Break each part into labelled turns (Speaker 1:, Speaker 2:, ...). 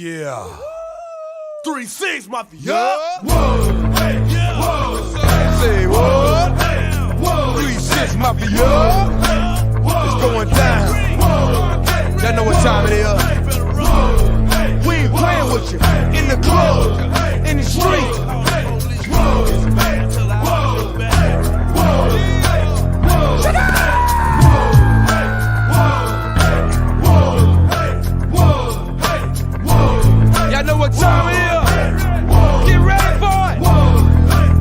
Speaker 1: Yeah. 3-6, mafia.
Speaker 2: Whoa, hey, yeah. Whoa, say what? Whoa, 3-6, mafia. It's going down. Y'all know what time it is. We ain't playing with you. In the club, in the street. Y'all know what time it is. Get ready for it.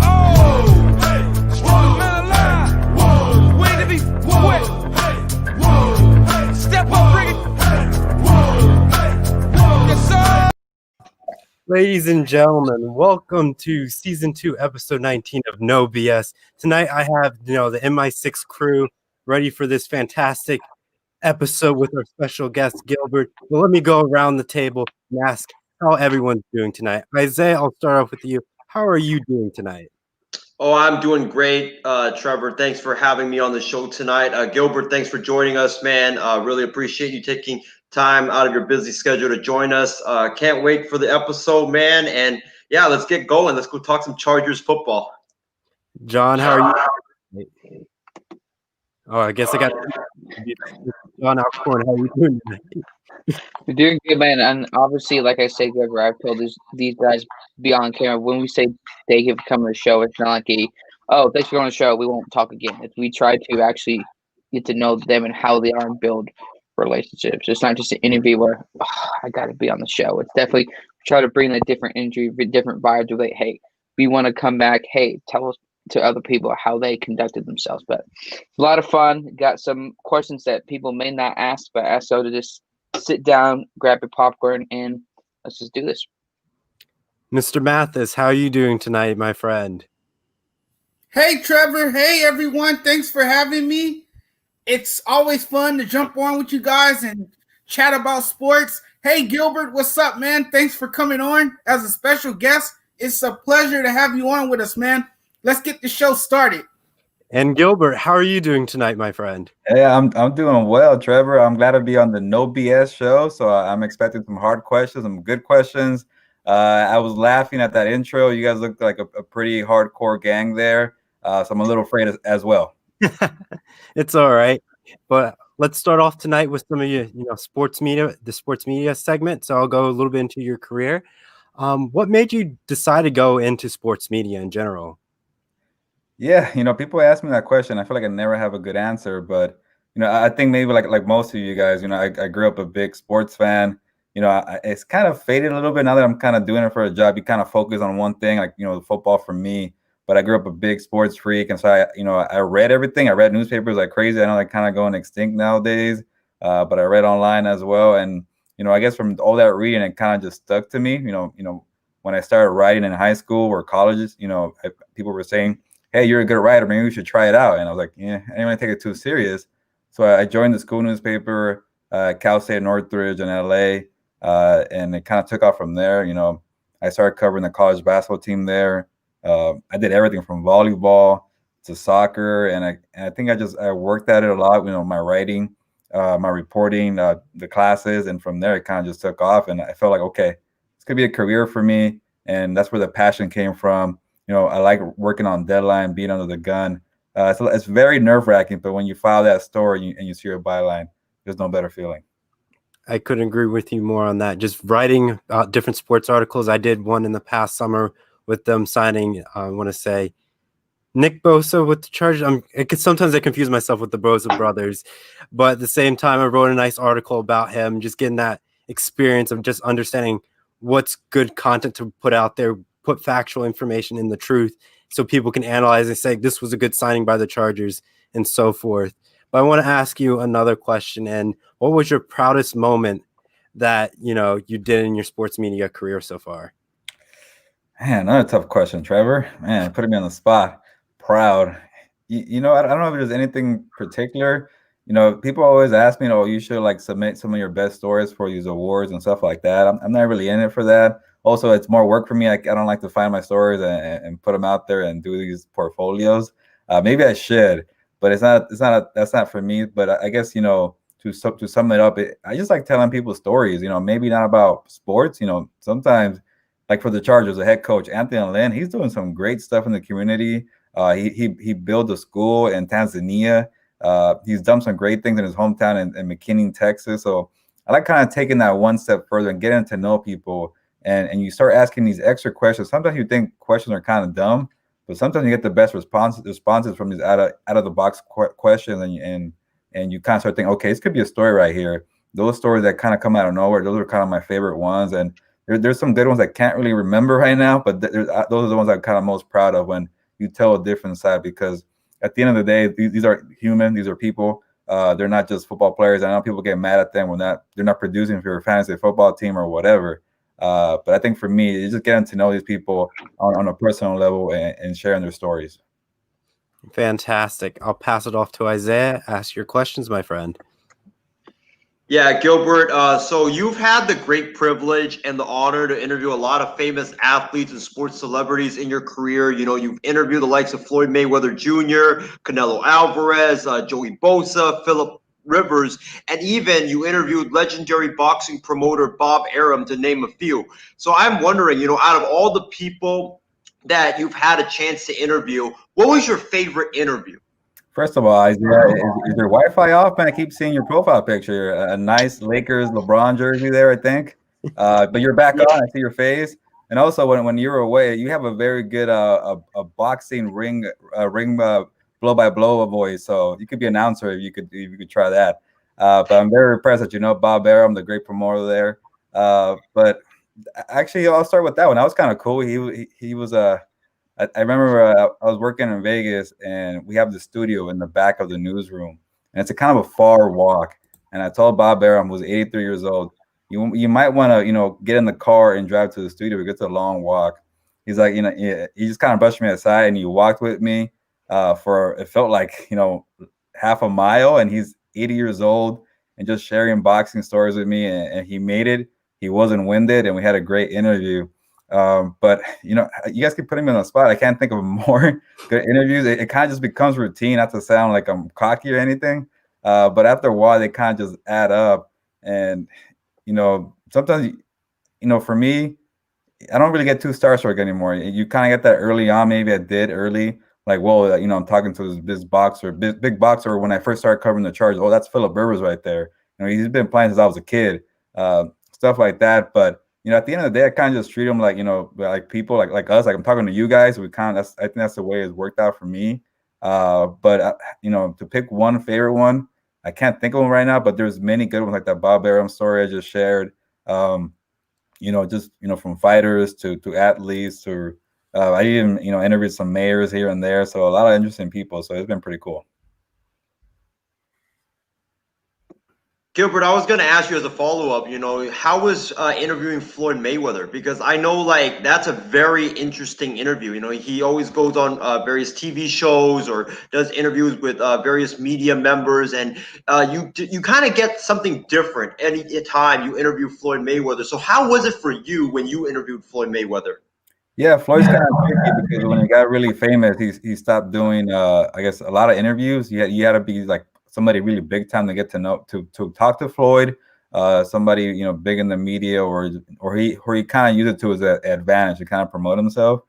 Speaker 2: Oh, man alive. Way to be quick. Step up, bring it. Yes, sir.
Speaker 3: Ladies and gentlemen, welcome to season 2, episode 19 of No BS. Tonight I have, the MI6 crew ready for this fantastic episode with our special guest Gilbert. Well, let me go around the table and ask how everyone's doing tonight. Isaiah, I'll start off with you. How are you doing tonight?
Speaker 4: Oh, I'm doing great, Trevor. Thanks for having me on the show tonight. Gilbert, thanks for joining us, man. Really appreciate you taking time out of your busy schedule to join us. Can't wait for the episode, man. And yeah, let's get going. Let's go talk some Chargers football.
Speaker 3: John, how are you? Oh, I guess I got John Alcorn. How are you doing tonight?
Speaker 5: You're doing good, man. And obviously, like I said, Gregor, I've told these guys be on camera. When we say they give come to the show, it's not like thanks for going to the show. We won't talk again. We try to actually get to know them and how they are and build relationships. It's not just an interview where I got to be on the show. It's definitely try to bring a different energy, different vibe to like, hey, we want to come back. Hey, tell us to other people how they conducted themselves. But it's a lot of fun. Got some questions that people may not ask, but ask so to just sit down, grab your popcorn, and let's just do this.
Speaker 3: Mr. Mathis, how are you doing tonight, my friend?
Speaker 6: Hey, Trevor. Hey, everyone. Thanks for having me. It's always fun to jump on with you guys and chat about sports. Hey, Gilbert, what's up, man? Thanks for coming on as a special guest. It's a pleasure to have you on with us, man. Let's get the show started.
Speaker 3: And Gilbert, how are you doing tonight, my friend?
Speaker 7: Hey, I'm doing well, Trevor. I'm glad to be on the No BS show. So I'm expecting some hard questions, some good questions. I was laughing at that intro. You guys looked like a pretty hardcore gang there. So I'm a little afraid as well.
Speaker 3: It's all right. But let's start off tonight with some of your, sports media, the sports media segment. So I'll go a little bit into your career. What made you decide to go into sports media in general?
Speaker 7: Yeah, people ask me that question. I feel like I never have a good answer, but I think maybe like most of you guys, I grew up a big sports fan. It's kind of faded a little bit now that I'm kind of doing it for a job. You kind of focus on one thing, like football for me. But I grew up a big sports freak, and so I read everything. I read newspapers like crazy. I know they're kind of going extinct nowadays, but I read online as well. And I guess from all that reading, it kind of just stuck to me. When I started writing in high school or colleges, people were saying, hey, you're a good writer, maybe we should try it out. And I was like, yeah, I didn't want to take it too serious. So I joined the school newspaper, Cal State Northridge in LA, and it kind of took off from there. I started covering the college basketball team there. I did everything from volleyball to soccer, and I think I worked at it a lot, my writing, my reporting, the classes, and from there it kind of just took off, and I felt like, okay, this could be a career for me, and that's where the passion came from. I like working on deadline, being under the gun. So it's very nerve-wracking, but when you file that story and you see your byline, there's no better feeling.
Speaker 3: I couldn't agree with you more on that. Just writing different sports articles. I did one in the past summer with them signing, I want to say, Nick Bosa with the Chargers. Sometimes I confuse myself with the Bosa brothers, but at the same time, I wrote a nice article about him, just getting that experience of just understanding what's good content to put out there, put factual information in the truth so people can analyze and say this was a good signing by the Chargers and so forth. But I want to ask you another question. And what was your proudest moment that, you did in your sports media career so far?
Speaker 7: Man, another tough question, Trevor. Man, putting me on the spot. Proud. I don't know if there's anything particular. People always ask me, you should like submit some of your best stories for these awards and stuff like that. I'm not really in it for that. Also, it's more work for me. I don't like to find my stories and put them out there and do these portfolios. Maybe I should, but that's not for me. But I guess, to to sum it up, I just like telling people stories. Maybe not about sports. Sometimes, like for the Chargers, the head coach Anthony Lynn, he's doing some great stuff in the community. He built a school in Tanzania. He's done some great things in his hometown in McKinney, Texas. So I like kind of taking that one step further and getting to know people. And you start asking these extra questions. Sometimes you think questions are kind of dumb, but sometimes you get the best responses from these out of the box questions, and you kind of start thinking, okay, this could be a story right here. Those stories that kind of come out of nowhere, those are kind of my favorite ones. And there's some good ones I can't really remember right now, but those are the ones I'm kind of most proud of when you tell a different side, because at the end of the day, these are human, these are people. They're not just football players. I know people get mad at them when they're not producing for your fantasy football team or whatever. But I think for me, it's just getting to know these people on a personal level and sharing their stories.
Speaker 3: Fantastic. I'll pass it off to Isaiah. Ask your questions, my friend.
Speaker 4: Yeah, Gilbert. So you've had the great privilege and the honor to interview a lot of famous athletes and sports celebrities in your career. You've interviewed the likes of Floyd Mayweather Jr., Canelo Alvarez, Joey Bosa, Philip Rivers, and even you interviewed legendary boxing promoter Bob Arum, to name a few. So I'm wondering, out of all the people that you've had a chance to interview, what was your favorite interview?
Speaker 7: First of all, Isaiah, is your Wi-Fi off, man? I keep seeing your profile picture. A nice Lakers LeBron jersey there, I think. But you're back on. I see your face. And also, when you're away, you have a very good a boxing ring blow-by-blow voice. So you could be an announcer if you could try that. But I'm very impressed that you know Bob Arum, the great promoter there. But actually, I'll start with that one. That was kind of cool. He was a I remember I was working in Vegas, and we have the studio in the back of the newsroom, and it's a kind of a far walk. And I told Bob Arum, who's 83 years old, you might want to get in the car and drive to the studio because it's a long walk. He's like, he just kind of brushed me aside, and he walked with me for it felt like half a mile, and he's 80 years old and just sharing boxing stories with me, and he made it. He wasn't winded, and we had a great interview. But you guys keep putting me on the spot. I can't think of more good interviews. It kind of just becomes routine, not to sound like I'm cocky or anything. But after a while, they kind of just add up. And sometimes, for me, I don't really get too starstruck anymore. You kind of get that early on. Maybe I did early, like, whoa, I'm talking to this big boxer. When I first started covering the Chargers, oh, that's Philip Rivers right there. He's been playing since I was a kid. Stuff like that, but. At the end of the day, I kind of just treat them like, like people like us. Like I'm talking to you guys. I think that's the way it's worked out for me. But to pick one favorite one, I can't think of one right now. But there's many good ones like that Bob Arum story I just shared. From fighters to athletes to I even interviewed some mayors here and there. So a lot of interesting people. So it's been pretty cool.
Speaker 4: Gilbert, I was going to ask you as a follow-up, how was interviewing Floyd Mayweather? Because I know, that's a very interesting interview. He always goes on various TV shows or does interviews with various media members, and you kind of get something different any time you interview Floyd Mayweather. So how was it for you when you interviewed Floyd Mayweather?
Speaker 7: Yeah, Floyd's kind of tricky because when he got really famous, he stopped doing, I guess, a lot of interviews. You had to be like somebody really big time to get to know to talk to Floyd, somebody big in the media, or he kind of used it to his advantage to kind of promote himself.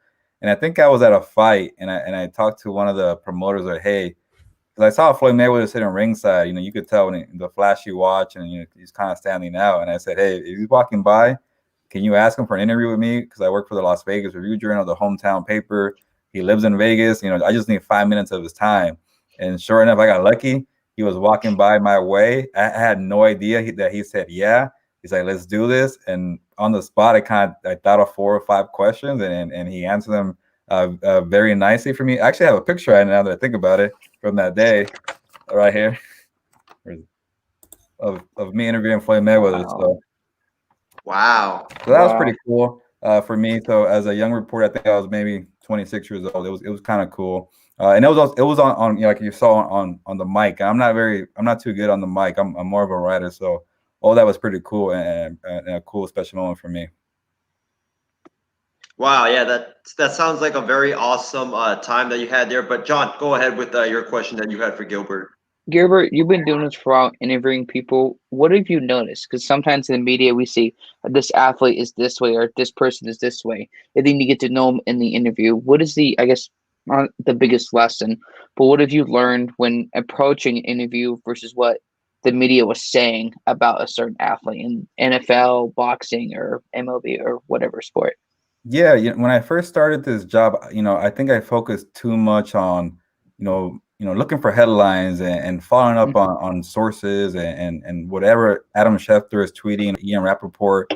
Speaker 7: And I think I was at a fight, and I talked to one of the promoters like, hey, because I saw Floyd Mayweather sitting ringside, you could tell when the flashy watch, and he's kind of standing out. And I said, hey, if he's walking by, can you ask him for an interview with me? Because I work for the Las Vegas Review Journal, the hometown paper. He lives in Vegas. I just need 5 minutes of his time. And sure enough, I got lucky. He was walking by my way. I had no idea that he said, yeah. He's like, let's do this. And on the spot, I thought of 4 or 5 questions, and he answered them very nicely for me. I actually have a picture right now that I think about it from that day right here of me interviewing Floyd Mayweather.
Speaker 4: Wow.
Speaker 7: So that was pretty cool for me. So as a young reporter, I think I was maybe 26 years old. It was kind of cool. And it was on like you saw on the mic. I'm not too good on the mic. I'm more of a writer. So all that was pretty cool and a cool special moment for me.
Speaker 4: Wow, yeah, that sounds like a very awesome time that you had there. But John, go ahead with your question that you had for Gilbert.
Speaker 5: Gilbert, you've been doing this for a while, interviewing people. What have you noticed? Because sometimes in the media we see this athlete is this way or this person is this way, and then you get to know them in the interview. What is the, I guess, not the biggest lesson, but what have you learned when approaching an interview versus what the media was saying about a certain athlete in NFL, boxing, or MLB, or whatever sport?
Speaker 7: Yeah, when I first started this job, I think I focused too much on, looking for headlines and following up
Speaker 5: Mhm.
Speaker 7: on sources and whatever Adam Schefter is tweeting, Ian Rappaport.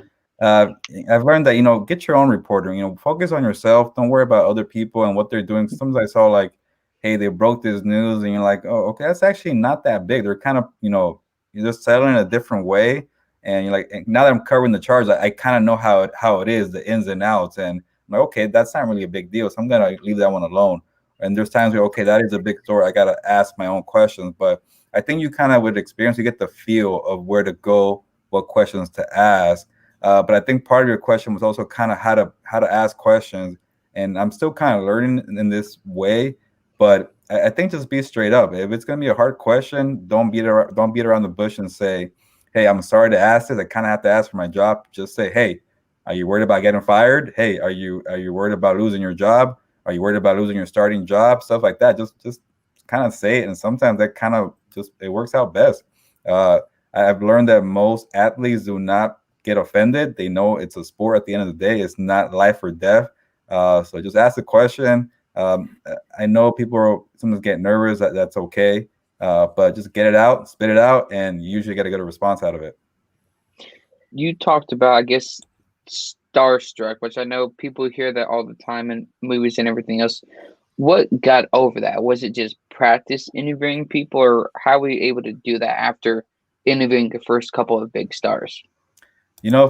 Speaker 7: Uh, I've learned that, get your own reporting, focus on yourself. Don't worry about other people and what they're doing. Sometimes I saw like, hey, they broke this news and you're like, oh, okay, that's actually not that big. They're kind of, you're just settling a different way. And you're like, now that I'm covering the charge, I kind of know how it is, the ins and outs. And I'm like, okay, that's not really a big deal. So I'm gonna leave that one alone. And there's times where, okay, that is a big story. I gotta ask my own questions. But I think you kind of with experience, you get the feel of where to go, what questions to ask. But I think part of your question was also kind of how to ask questions. And I'm still kind of learning in this way. But I think just be straight up. If it's gonna be a hard question, don't beat around the bush and say, hey, I'm sorry to ask this. I kind of have to ask for my job. Just say, hey, are you worried about getting fired? Hey, are you worried about losing your job? Are you worried about losing your starting job? Stuff like that. Just kind of say it, and sometimes that kind of just it works out best. Uh, I've learned that most athletes do not get offended. They know it's a sport. At the end of the day, it's not life or death. So just ask the question. I know people sometimes get nervous. That's okay. But just get it out, spit it out, and you usually get a good response out of it.
Speaker 5: You talked about, I guess, starstruck, which I know people hear that all the time in movies and everything else. What got over that? Was it just practice interviewing people, or how were you able to do that after interviewing the first couple of big stars?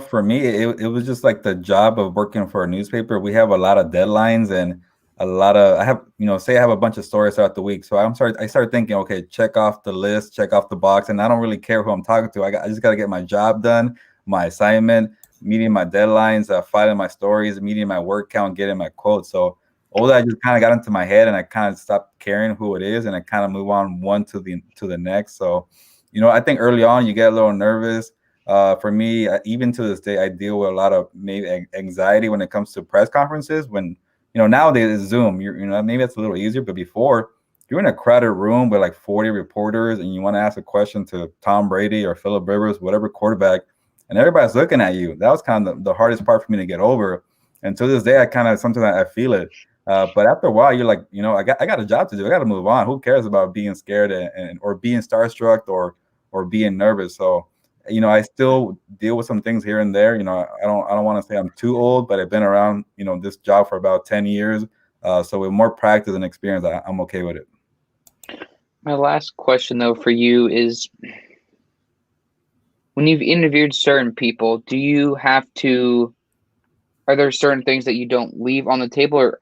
Speaker 7: For me, it was just like the job of working for a newspaper. We have a lot of deadlines and I have, say I have a bunch of stories throughout the week. So I started thinking, okay, check off the list, check off the box. And I don't really care who I'm talking to. I just got to get my job done, my assignment, meeting my deadlines, filing my stories, meeting my word count, getting my quotes. So all that just kind of got into my head and I kind of stopped caring who it is and I kind of move on one to the next. So, I think early on you get a little nervous. For me, even to this day, I deal with a lot of maybe anxiety when it comes to press conferences. When nowadays it's Zoom, maybe it's a little easier, but before you're in a crowded room with like 40 reporters and you want to ask a question to Tom Brady or Phillip Rivers, whatever quarterback, and everybody's looking at you. That was kind of the hardest part for me to get over. And to this day, I kind of sometimes I feel it. But after a while, you're like, I got a job to do. I got to move on. Who cares about being scared and or being starstruck or being nervous? So I still deal with some things here and there. I don't want to say I'm too old, but I've been around, this job for about 10 years. So with more practice and experience, I'm okay with it.
Speaker 5: My last question, though, for you is when you've interviewed certain people, are there certain things that you don't leave on the table, or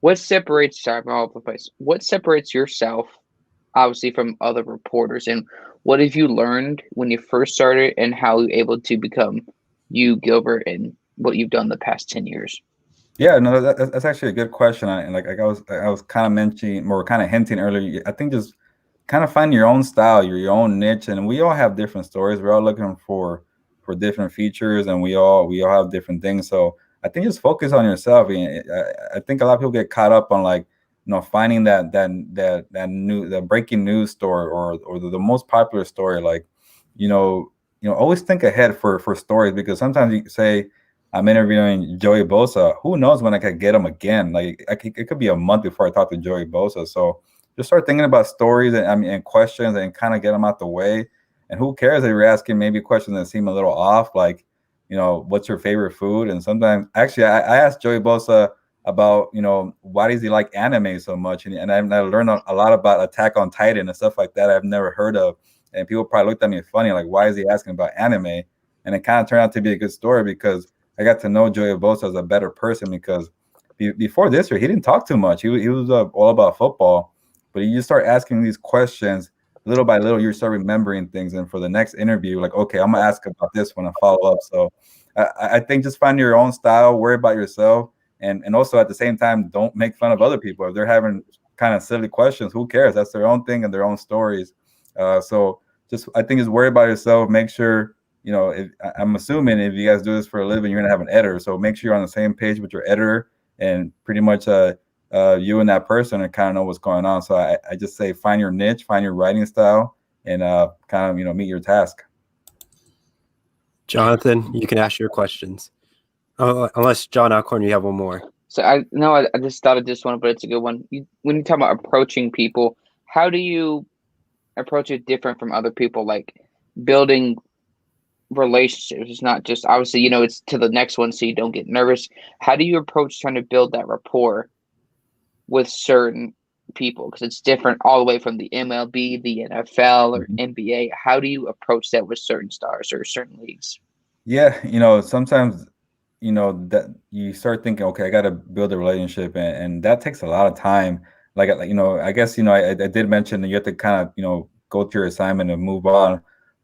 Speaker 5: what separates yourself, obviously, from other reporters, and what have you learned when you first started and how you're able to become you, Gilbert, and what you've done the past 10 years?
Speaker 7: Yeah, no, that's actually a good question. And like I was kind of mentioning or kind of hinting earlier. I think just kind of find your own style, your own niche, and we all have different stories. We're all looking for different features, and we all have different things. So I think just focus on yourself. I think a lot of people get caught up on like finding that breaking news story or the most popular story. Like always think ahead for stories because sometimes you say I'm interviewing Joey Bosa. Who knows when I could get him again? Like it could be a month before I talk to Joey Bosa. So just start thinking about stories and questions and kind of get them out the way. And who cares if you're asking maybe questions that seem a little off, like what's your favorite food? And sometimes actually I asked Joey Bosa about why does he like anime so much, and I learned a lot about Attack on Titan and stuff like that I've never heard of. And people probably looked at me funny, like why is he asking about anime? And it kind of turned out to be a good story because I got to know Joey Bosa as a better person because before this year, he didn't talk too much. He was all about football, but you start asking these questions little by little, you start remembering things. And for the next interview, like, okay, I'm going to ask about this one and follow up. So I think just find your own style, worry about yourself. And also at the same time, don't make fun of other people. If they're having kind of silly questions. Who cares? That's their own thing and their own stories. So just I think just worry about yourself. Make sure, you know, I'm assuming if you guys do this for a living, you're gonna have an editor. So make sure you're on the same page with your editor, and pretty much you and that person and kind of know what's going on. So I just say find your niche, find your writing style, and kind of, you know, meet your task.
Speaker 3: Jonathan, you can ask your questions. Oh, unless John Alcorn, you have one more.
Speaker 5: So I just thought of this one, but it's a good one. When you talk about approaching people, how do you approach it different from other people? Like building relationships. It's not just obviously, you know, it's to the next one, so you don't get nervous. How do you approach trying to build that rapport with certain people? Because it's different all the way from the MLB, the NFL, or NBA. How do you approach that with certain stars or certain leagues?
Speaker 7: Yeah, you know, sometimes, you know, that you start thinking, okay, I got to build a relationship, and that takes a lot of time. Like, you know, I guess, you know, I did mention that you have to kind of, you know, go through your assignment and move on.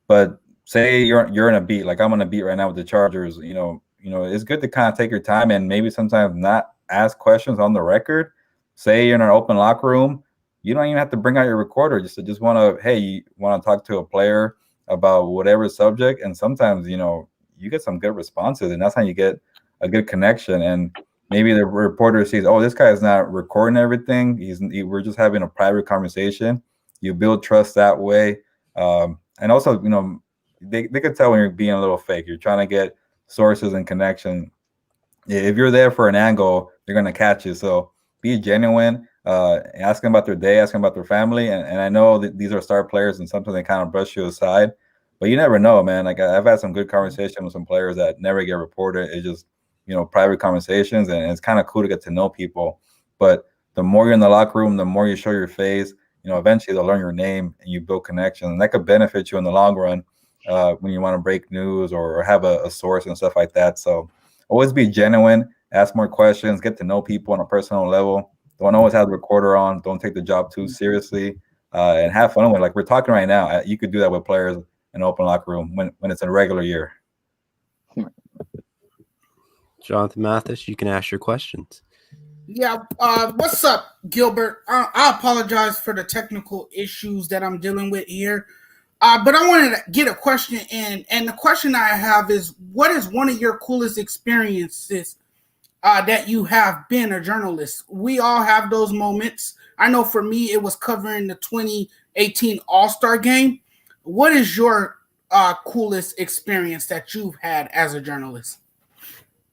Speaker 7: But say you're in a beat, like I'm on a beat right now with the Chargers. You know, it's good to kind of take your time and maybe sometimes not ask questions on the record. Say you're in an open locker room, you don't even have to bring out your recorder. Just want to, hey, you want to talk to a player about whatever subject, and sometimes, you know, you get some good responses, and that's how you get a good connection. And maybe the reporter sees, oh, this guy is not recording everything. We're just having a private conversation. You build trust that way. And also, you know, they could tell when you're being a little fake. You're trying to get sources and connection. If you're there for an angle, they're going to catch you. So be genuine. Ask them about their day, ask them about their family. And I know that these are star players, and sometimes they kind of brush you aside. But you never know, man. Like I've had some good conversations with some players that never get reported. It's just, you know, private conversations, and it's kind of cool to get to know people. But the more you're in the locker room, the more you show your face, you know, eventually they'll learn your name and you build connections, and that could benefit you in the long run when you want to break news or have a source and stuff like that. So always be genuine, ask more questions, get to know people on a personal level. Don't always have the recorder on. Don't take the job too seriously, and have fun with it. Like we're talking right now. You could do that with players in an open locker room when it's a regular year.
Speaker 3: Jonathan Mathis, you can ask your questions.
Speaker 6: Yeah, what's up, Gilbert? I apologize for the technical issues that I'm dealing with here. But I wanted to get a question in, and the question I have is, what is one of your coolest experiences that you have been a journalist? We all have those moments. I know for me, it was covering the 2018 All-Star Game. What is your coolest experience that you've had as a journalist?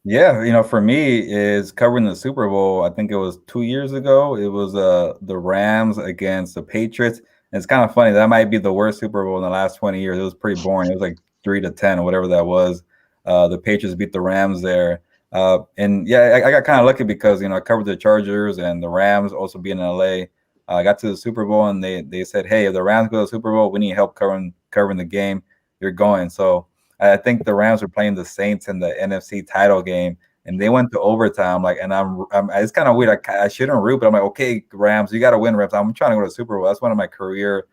Speaker 7: Yeah, you know, for me is covering the Super Bowl. I think it was 2 years ago. It was the Rams against the Patriots. And it's kind of funny. That might be the worst Super Bowl in the last 20 years. It was pretty boring. It was like 3-10 or whatever that was. The Patriots beat the Rams there. And yeah, I got kind of lucky because, you know, I covered the Chargers and the Rams also being in LA. I got to the Super Bowl, and they said, hey, if the Rams go to the Super Bowl, we need help covering the game. You're going. So I think the Rams were playing the Saints in the NFC title game, and they went to overtime. Like, and I'm it's kind of weird. I shouldn't root, but I'm like, okay, Rams, you got to win, Rams. I'm trying to go to the Super Bowl. That's one of my career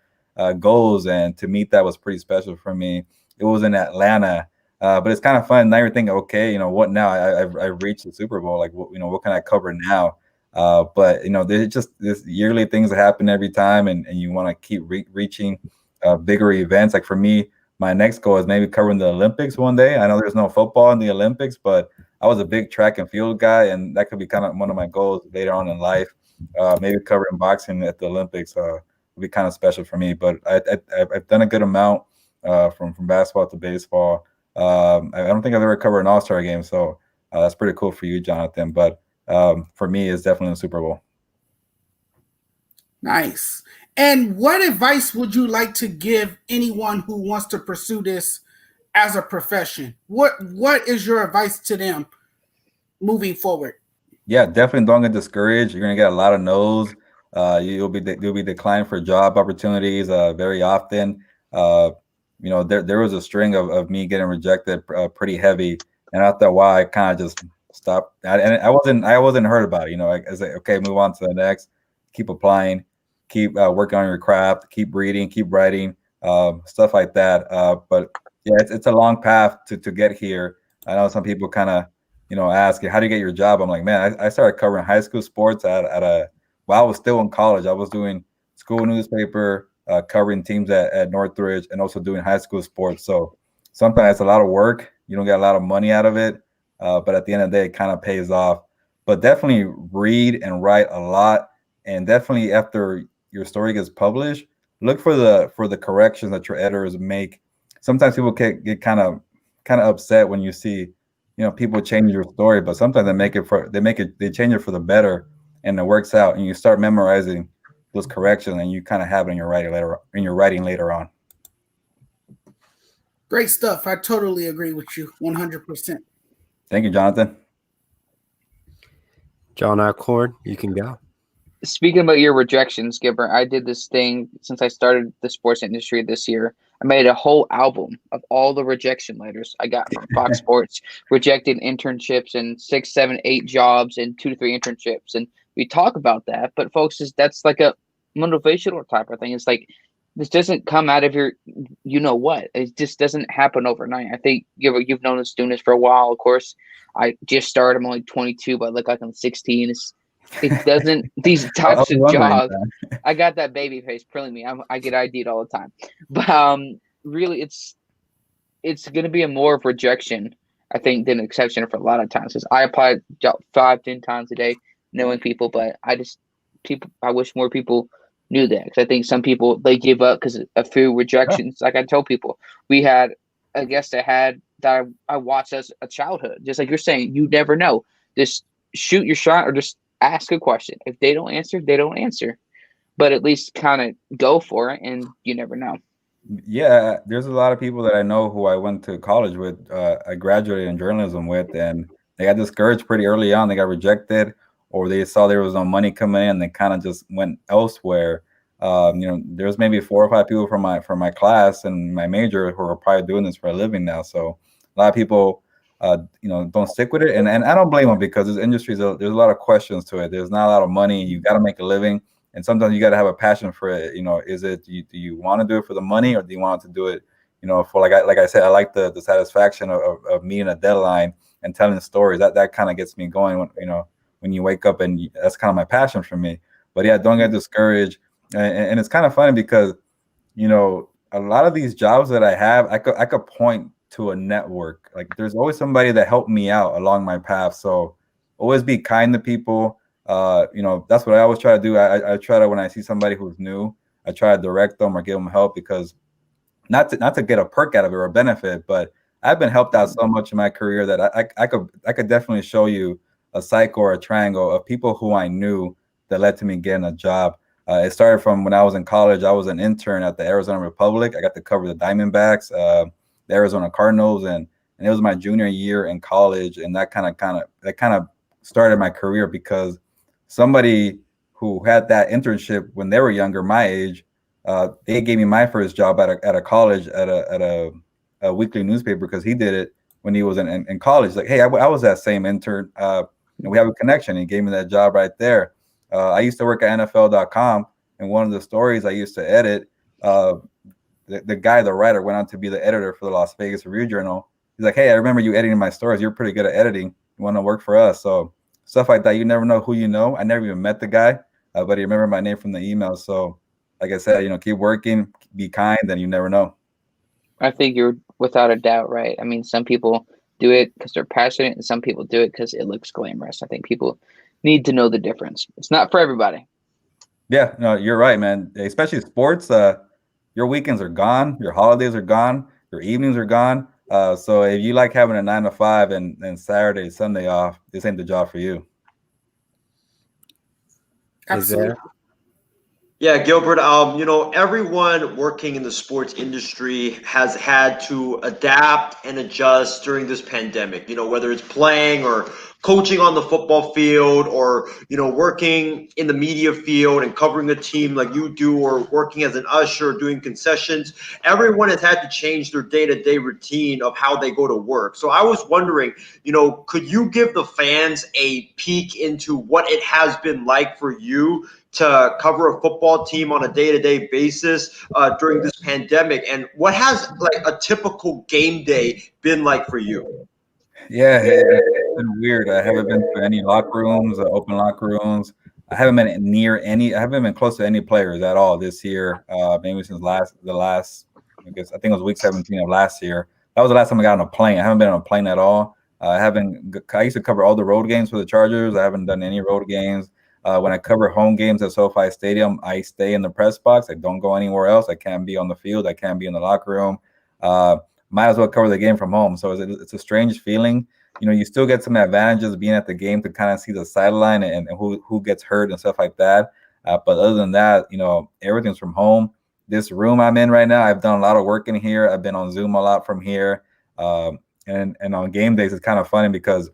Speaker 7: goals, and to meet that was pretty special for me. It was in Atlanta, but it's kind of fun. Now you're thinking, okay, you know what? Now I've reached the Super Bowl. Like, what can I cover now? But you know, there's just this yearly things that happen every time, and you want to keep reaching bigger events. Like for me, my next goal is maybe covering the Olympics one day. I know there's no football in the Olympics, but I was a big track and field guy, and that could be kind of one of my goals later on in life. Maybe covering boxing at the Olympics would be kind of special for me. But I've done a good amount from basketball to baseball. I don't think I've ever covered an All-Star game, so that's pretty cool for you, Jonathan. But for me, it's definitely the Super Bowl.
Speaker 6: Nice. And what advice would you like to give anyone who wants to pursue this as a profession? What is your advice to them moving forward?
Speaker 7: Yeah, definitely don't get discouraged. You're gonna get a lot of no's. You'll be declined for job opportunities very often. You know, there was a string of me getting rejected pretty heavy, and after a while, I kind of just stopped. And I wasn't hurt about it. You know, I was like, okay, move on to the next. Keep applying. Keep working on your craft, keep reading, keep writing, stuff like that. But yeah, it's a long path to get here. I know some people kind of, you know, ask, how do you get your job? I'm like, man, I started covering high school sports at while I was still in college. I was doing school newspaper, covering teams at Northridge, and also doing high school sports. So sometimes it's a lot of work. You don't get a lot of money out of it, but at the end of the day, it kind of pays off. But definitely read and write a lot, and definitely after your story gets published, look for the corrections that your editors make. Sometimes people get kind of upset when you see, people change your story, but sometimes they change it for the better, and it works out, and you start memorizing those corrections, and you kind of have it in your writing later on.
Speaker 6: Great stuff. I totally agree with you 100%.
Speaker 7: Thank you, Jonathan.
Speaker 3: John Alcorn, you can go.
Speaker 5: Speaking about your rejections, Gilbert, I did this thing since I started the sports industry this year. I made a whole album of all the rejection letters I got from Fox Sports, rejected internships and 6, 7, 8 jobs and 2 to 3 internships. And we talk about that, but folks, that's like a motivational type of thing. It's like, this doesn't come out of your, what. It just doesn't happen overnight. I think you've known us doing this for a while. Of course, I just started. I'm only 22, but I look like I'm 16. It doesn't, these types of jobs, I got that baby face pulling me. I get ID'd all the time. But really, it's going to be a more of rejection, I think, than exception for a lot of times. Because I applied 5-10 times a day, knowing people, but I wish more people knew that. Because I think some people, they give up because a few rejections. Yeah. Like I tell people, we had a guest that I watched as a childhood. Just like you're saying, you never know. Just shoot your shot or just ask a question. If they don't answer, they don't answer. But at least kind of go for it, and you never know.
Speaker 7: Yeah, there's a lot of people that I know who I went to college with. I graduated in journalism with, and they got discouraged pretty early on. They got rejected, or they saw there was no money coming in. They kind of just went elsewhere. There's maybe 4 or 5 people from my class and my major who are probably doing this for a living now. So a lot of people don't stick with it, and I don't blame them, because this industry, there's a lot of questions to it. There's not a lot of money. You got to make a living, and sometimes you got to have a passion for it. Is it do you want to do it for the money, or do you want to do it for like I said, I like the satisfaction of meeting a deadline and telling stories. That kind of gets me going when you wake up, and that's kind of my passion for me. But yeah, don't get discouraged. And it's kind of funny because a lot of these jobs that I have, I could point to a network. Like, there's always somebody that helped me out along my path. So always be kind to people. That's what I always try to do. I try to, when I see somebody who's new, I try to direct them or give them help, because not to get a perk out of it or a benefit, but I've been helped out so much in my career that I could definitely show you a cycle or a triangle of people who I knew that led to me getting a job. It started from when I was in college. I was an intern at the Arizona Republic. I got to cover the Diamondbacks, the Arizona Cardinals, and it was my junior year in college, and that kind of started my career, because somebody who had that internship when they were younger, my age, they gave me my first job at a college at a weekly newspaper, because he did it when he was in college. Like, hey, I was that same intern. We have a connection. He gave me that job right there. I used to work at NFL.com, and one of the stories I used to edit, the writer went on to be the editor for the Las Vegas Review-Journal. He's like, hey, I remember you editing my stories. You're pretty good at editing. You want to work for us? So stuff like that. You never know who you know. I never even met the guy, but he remembered my name from the email. So like I said, keep working, be kind, and you never know.
Speaker 5: I think you're without a doubt right. I mean, some people do it because they're passionate, and some people do it because it looks glamorous. I think people need to know the difference. It's not for everybody.
Speaker 7: Yeah, no, you're right, man. Especially sports. Your weekends are gone. Your holidays are gone. Your evenings are gone. So if you like having a 9 to 5 and Saturday, Sunday off, this ain't the job for you.
Speaker 6: Absolutely.
Speaker 4: Yeah, Gilbert, everyone working in the sports industry has had to adapt and adjust during this pandemic, whether it's playing or coaching on the football field, or, working in the media field and covering a team like you do, or working as an usher, doing concessions. Everyone has had to change their day-to-day routine of how they go to work. So I was wondering, could you give the fans a peek into what it has been like for you to cover a football team on a day-to-day basis during this pandemic, and what has like a typical game day been like for you?
Speaker 7: Yeah, it's been weird. I haven't been to any locker rooms, open locker rooms. I haven't been near any. I haven't been close to any players at all this year. Maybe since the last. I think it was week 17 of last year. That was the last time I got on a plane. I haven't been on a plane at all. I haven't. I used to cover all the road games for the Chargers. I haven't done any road games. When I cover home games at SoFi Stadium, I stay in the press box. I don't go anywhere else. I can't be on the field. I can't be in the locker room. Might as well cover the game from home. So it's a strange feeling. You still get some advantages being at the game to kind of see the sideline and who gets hurt and stuff like that. But other than that, everything's from home. This room I'm in right now, I've done a lot of work in here. I've been on Zoom a lot from here. And on game days, it's kind of funny because,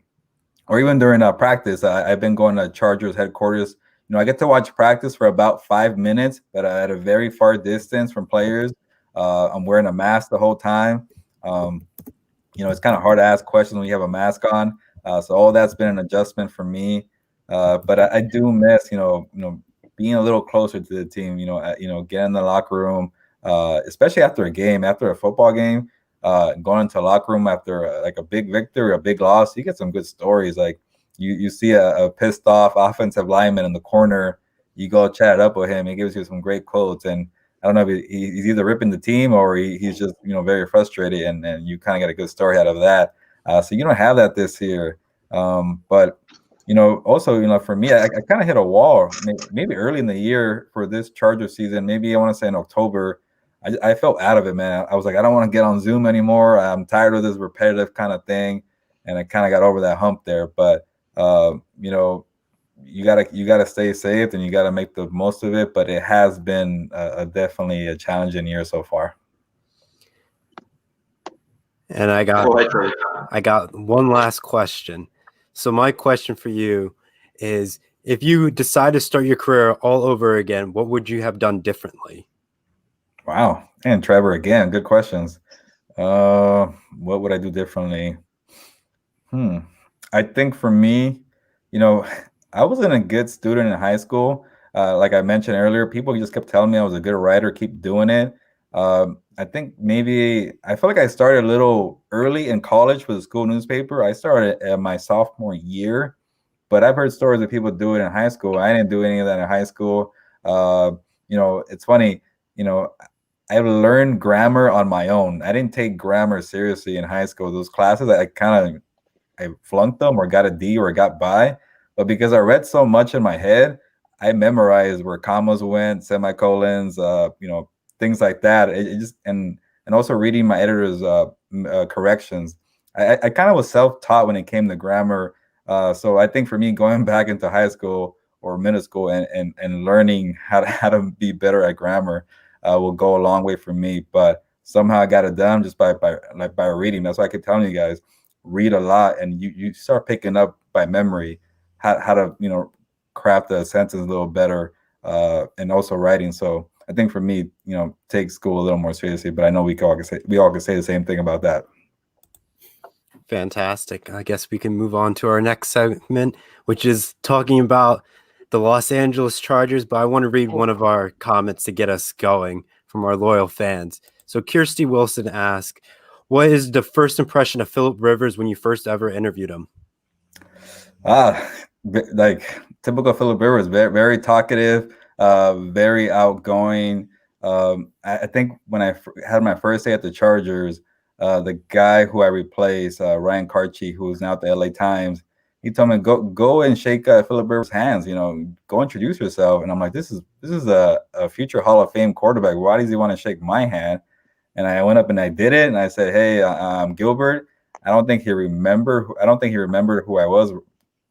Speaker 7: or even during practice, I've been going to Chargers headquarters. I get to watch practice for about 5 minutes, but at a very far distance from players. I'm wearing a mask the whole time. It's kind of hard to ask questions when you have a mask on. So all that's been an adjustment for me. But I do miss, being a little closer to the team. Getting in the locker room, especially after a game, after a football game, going into a locker room after like a big victory, a big loss. You get some good stories. Like you see a pissed off offensive lineman in the corner. You go chat it up with him. He gives you some great quotes and. I don't know if he's either ripping the team or he's just very frustrated, and you kind of get a good story out of that. So you don't have that this year, but also for me, I kind of hit a wall maybe early in the year for this Charger season. Maybe I want to say in October. I felt out of it, man. I was like, I don't want to get on Zoom anymore. I'm tired of this repetitive kind of thing, and I kind of got over that hump there. But you gotta stay safe and you gotta make the most of it. But it has been definitely a challenging year so far.
Speaker 3: And I got one last question. So my question for you is, if you decide to start your career all over again, what would you have done differently?
Speaker 7: Wow. And Trevor, again, good questions. What would I do differently? I think for me, I wasn't a good student in high school. Like I mentioned earlier, people just kept telling me I was a good writer, keep doing it. I think maybe I feel like I started a little early in college for the school newspaper. I started at my sophomore year, but I've heard stories of people do it in high school. I didn't do any of that in high school. It's funny, I learned grammar on my own. I didn't take grammar seriously in high school. Those classes, I flunked them or got a D or got by. But because I read so much in my head, I memorized where commas went, semicolons, things like that. It just and also reading my editor's corrections. I kind of was self-taught when it came to grammar. So I think for me, going back into high school or middle school and learning how to be better at grammar will go a long way for me. But somehow I got it done just by reading. That's why I keep telling you guys, read a lot, and you start picking up by memory how to craft a sentence a little better, and also writing. So I think for me, take school a little more seriously. But I know we all can say the same thing about that.
Speaker 3: Fantastic. I guess we can move on to our next segment, which is talking about the Los Angeles Chargers. But I want to read one of our comments to get us going from our loyal fans. So Kirsty Wilson asked, what is the first impression of Philip Rivers when you first ever interviewed him?
Speaker 7: Like typical Philip Rivers, very, very talkative, very outgoing. I think when I had my first day at the Chargers, the guy who I replaced, Ryan Karchi, who's now at the LA Times, he told me go and shake Philip Rivers' hands. Go introduce yourself. And I'm like, this is a future Hall of Fame quarterback. Why does he want to shake my hand? And I went up and I did it. And I said, hey, I'm Gilbert. I don't think he remembered who I was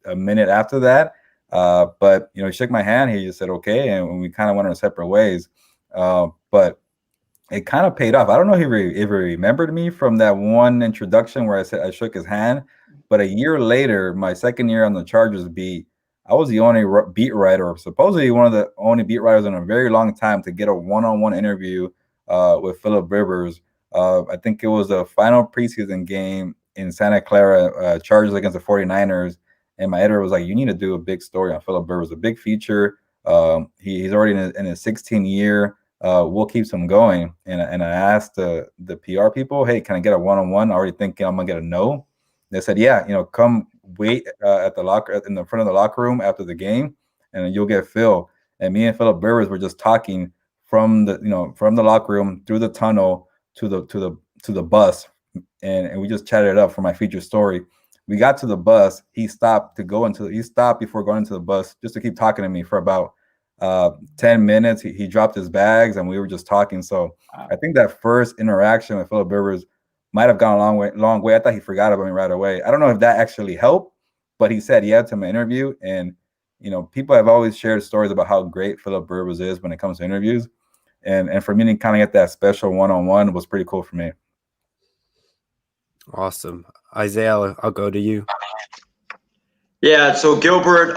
Speaker 7: a minute after that. But he shook my hand. He just said, okay. And we kind of went our separate ways. But it kind of paid off. I don't know if he remembered me from that one introduction where I said I shook his hand. But a year later, my second year on the Chargers beat, I was the only beat writer, or supposedly one of the only beat writers in a very long time to get a one-on-one interview with Philip Rivers. I think it was the final preseason game in Santa Clara, Chargers against the 49ers. And my editor was like, you need to do a big story on Philip Rivers, a big feature. He's already in his 16th year. We'll keep some going. And I asked the PR people, hey, can I get a one-on-one? Already thinking I'm going to get a no. They said, yeah, come wait in the front of the locker room after the game, and you'll get Phil. And me and Philip Rivers were just talking from the locker room through the tunnel to the bus, and we just chatted it up for my feature story. We got to the bus. He stopped before going into the bus just to keep talking to me for about 10 minutes. He dropped his bags and we were just talking. So I think that first interaction with Philip Rivers might have gone a long way. I thought he forgot about me right away. I don't know if that actually helped, but he said yeah to my interview. And people have always shared stories about how great Philip Rivers is when it comes to interviews. And for me to kind of get that special one-on-one was pretty cool for me.
Speaker 3: Awesome. Isaiah, I'll go to you.
Speaker 4: Yeah, so Gilbert,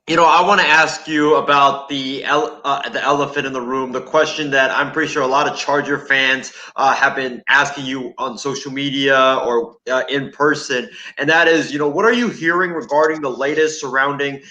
Speaker 4: I want to ask you about the elephant in the room, the question that I'm pretty sure a lot of Charger fans have been asking you on social media or in person, and that is, what are you hearing regarding the latest surrounding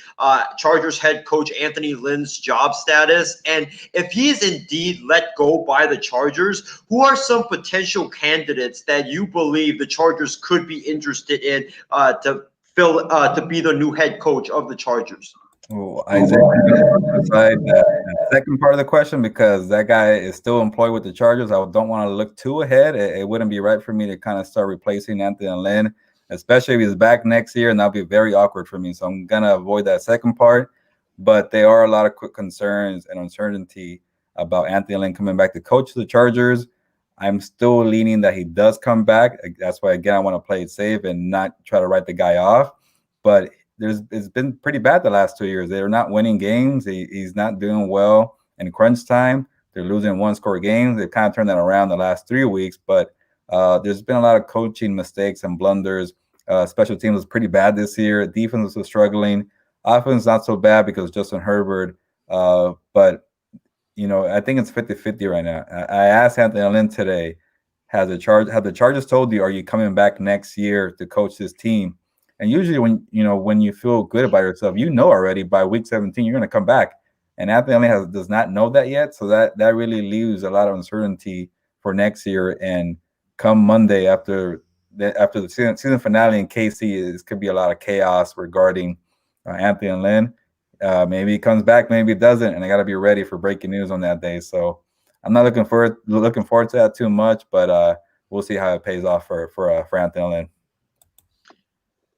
Speaker 4: Chargers head coach Anthony Lynn's job status? And if he is indeed let go by the Chargers, who are some potential candidates that you believe the Chargers could be interested in to be the new head coach of the Chargers?
Speaker 7: Well, Isaiah, I'm going to decide that second part of the question because that guy is still employed with the Chargers. I don't want to look too ahead. It wouldn't be right for me to kind of start replacing Anthony Lynn, especially if he's back next year, and that'll be very awkward for me. So I'm going to avoid that second part. But there are a lot of quick concerns and uncertainty about Anthony Lynn coming back to coach the Chargers. I'm still leaning that he does come back. That's why, again, I want to play it safe and not try to write the guy off. But it's been pretty bad the last 2 years. They're not winning games. He's not doing well in crunch time. They're losing one-score games. They've kind of turned that around the last 3 weeks. But there's been a lot of coaching mistakes and blunders. Special teams was pretty bad this year. Defense was struggling. Offense not so bad because Justin Herbert. But I think it's 50-50 right now. I asked Anthony Lynn today, have the Chargers told you, are you coming back next year to coach this team? And usually when you feel good about yourself, already by week 17, you're going to come back. And Anthony Lynn does not know that yet. So that really leaves a lot of uncertainty for next year. And come Monday after the season finale in KC, it could be a lot of chaos regarding Anthony Lynn. Maybe he comes back, maybe he doesn't, and I got to be ready for breaking news on that day. So I'm not looking forward to that too much, but we'll see how it pays off for Anthony Lynn.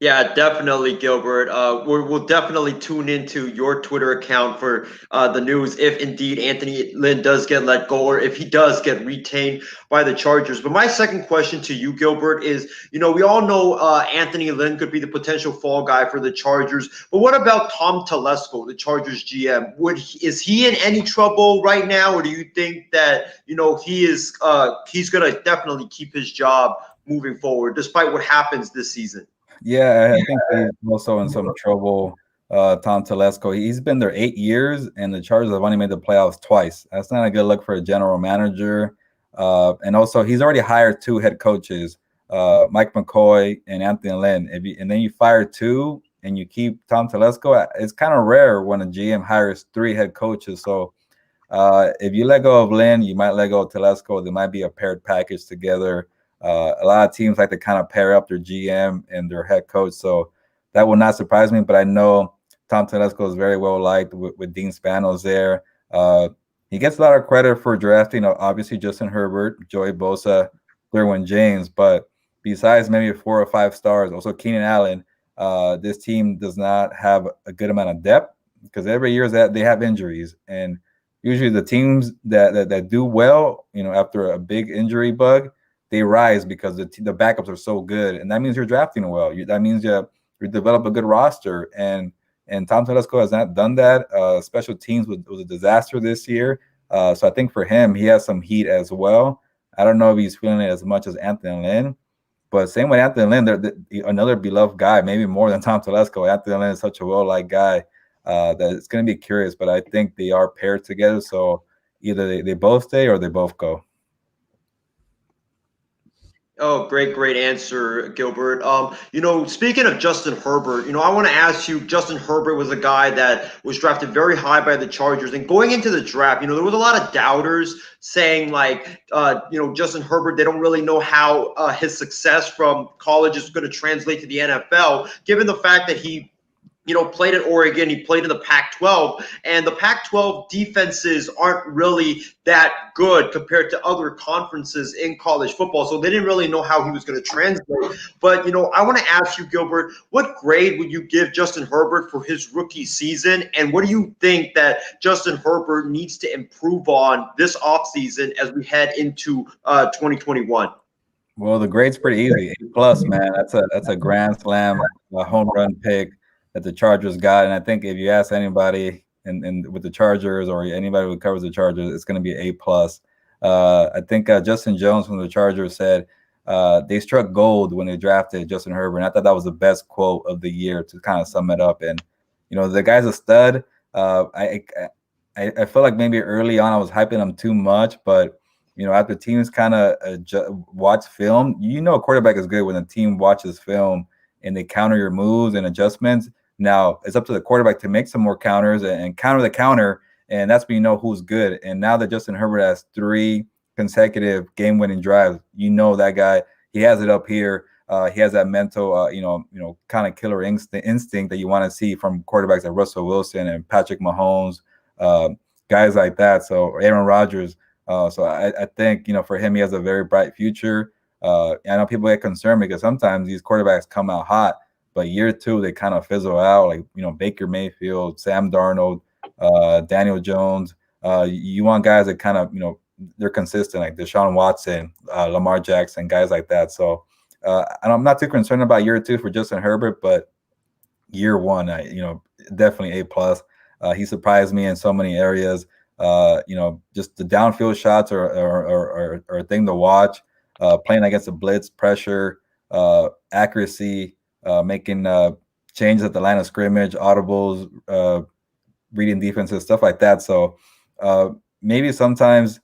Speaker 4: Yeah, definitely, Gilbert. We'll definitely tune into your Twitter account for the news if indeed Anthony Lynn does get let go or if he does get retained by the Chargers. But my second question to you, Gilbert, is, we all know Anthony Lynn could be the potential fall guy for the Chargers. But what about Tom Telesco, the Chargers GM? Is he in any trouble right now, or do you think that, he's going to definitely keep his job moving forward despite what happens this season?
Speaker 7: Yeah, I think he's also in some trouble. Tom Telesco, he's been there 8 years, and the Chargers have only made the playoffs twice. That's not a good look for a general manager. And also, he's already hired 2 head coaches, Mike McCoy and Anthony Lynn. And then you fire 2 and you keep Tom Telesco. It's kind of rare when a GM hires 3 head coaches. So if you let go of Lynn, you might let go of Telesco. There might be a paired package together. A lot of teams like to kind of pair up their GM and their head coach, so that will not surprise me. But I know Tom Telesco is very well liked with Dean Spanos there. He gets a lot of credit for drafting, obviously Justin Herbert, Joey Bosa, Derwin James, but besides maybe 4 or 5 stars, also Keenan Allen, this team does not have a good amount of depth because every year that they have injuries, and usually the teams that do well, after a big injury bug, they rise because the backups are so good, and that means you're drafting well. That means you develop a good roster, and Tom Telesco has not done that. Special teams was a disaster this year, so I think for him, he has some heat as well. I don't know if he's feeling it as much as Anthony Lynn, but same with Anthony Lynn, they're another beloved guy, maybe more than Tom Telesco. Anthony Lynn is such a well-liked guy that it's going to be curious, but I think they are paired together, so either they both stay or they both go.
Speaker 4: Oh, great answer, Gilbert. Speaking of Justin Herbert, I want to ask you, Justin Herbert was a guy that was drafted very high by the Chargers. And going into the draft, there was a lot of doubters saying Justin Herbert, they don't really know how his success from college is going to translate to the NFL, given the fact that he played at Oregon. He played in the Pac-12, and the Pac-12 defenses aren't really that good compared to other conferences in college football. So they didn't really know how he was going to translate. But, I want to ask you, Gilbert, what grade would you give Justin Herbert for his rookie season? And what do you think that Justin Herbert needs to improve on this offseason as we head into 2021?
Speaker 7: Well, the grade's pretty easy. A+, man. That's a grand slam, a home run pick that the Chargers got. And I think if you ask anybody and with the Chargers or anybody who covers the Chargers, it's going to be A+. I think Justin Jones from the Chargers said they struck gold when they drafted Justin Herbert. And I thought that was the best quote of the year to kind of sum it up. And, the guy's a stud. I feel like maybe early on I was hyping him too much, but after teams kind of watch film, a quarterback is good when the team watches film and they counter your moves and adjustments. Now it's up to the quarterback to make some more counters and counter the counter, and that's when you know who's good. And now that Justin Herbert has 3 consecutive game-winning drives, that guy, he has it up here. He has that mental, kind of killer instinct that you want to see from quarterbacks like Russell Wilson and Patrick Mahomes, guys like that. So Aaron Rodgers. So I think, for him, he has a very bright future. I know people get concerned because sometimes these quarterbacks come out hot, but year 2, they kind of fizzle out, like, Baker Mayfield, Sam Darnold, Daniel Jones. You want guys that kind of, they're consistent, like Deshaun Watson, Lamar Jackson, guys like that. So I'm not too concerned about year 2 for Justin Herbert, but year 1, definitely A+. He surprised me in so many areas. Just the downfield shots are a thing to watch. Playing against the blitz, pressure, accuracy, making changes at the line of scrimmage, audibles, reading defenses, stuff like that. So maybe sometimes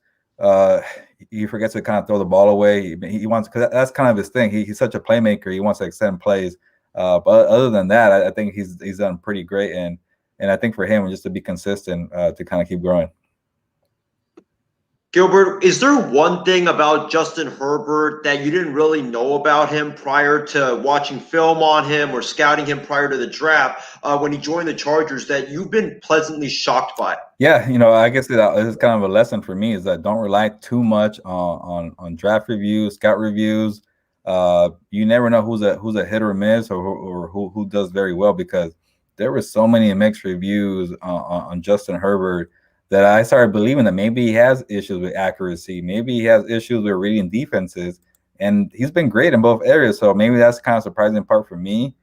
Speaker 7: he forgets to kind of throw the ball away. He wants, because that's kind of his thing. He's such a playmaker. He wants to extend plays. But other than that, I think he's done pretty great. And I think for him, just to be consistent, to kind of keep growing.
Speaker 4: Gilbert, is there one thing about Justin Herbert that you didn't really know about him prior to watching film on him or scouting him prior to the draft when he joined the Chargers that you've been pleasantly shocked by?
Speaker 7: Yeah, I guess this is kind of a lesson for me, is that don't rely too much on draft reviews, scout reviews. You never know who's a hit or miss or who does very well, because there were so many mixed reviews on Justin Herbert that I started believing that maybe he has issues with accuracy. Maybe he has issues with reading defenses, and he's been great in both areas. So maybe that's kind of surprising part for me.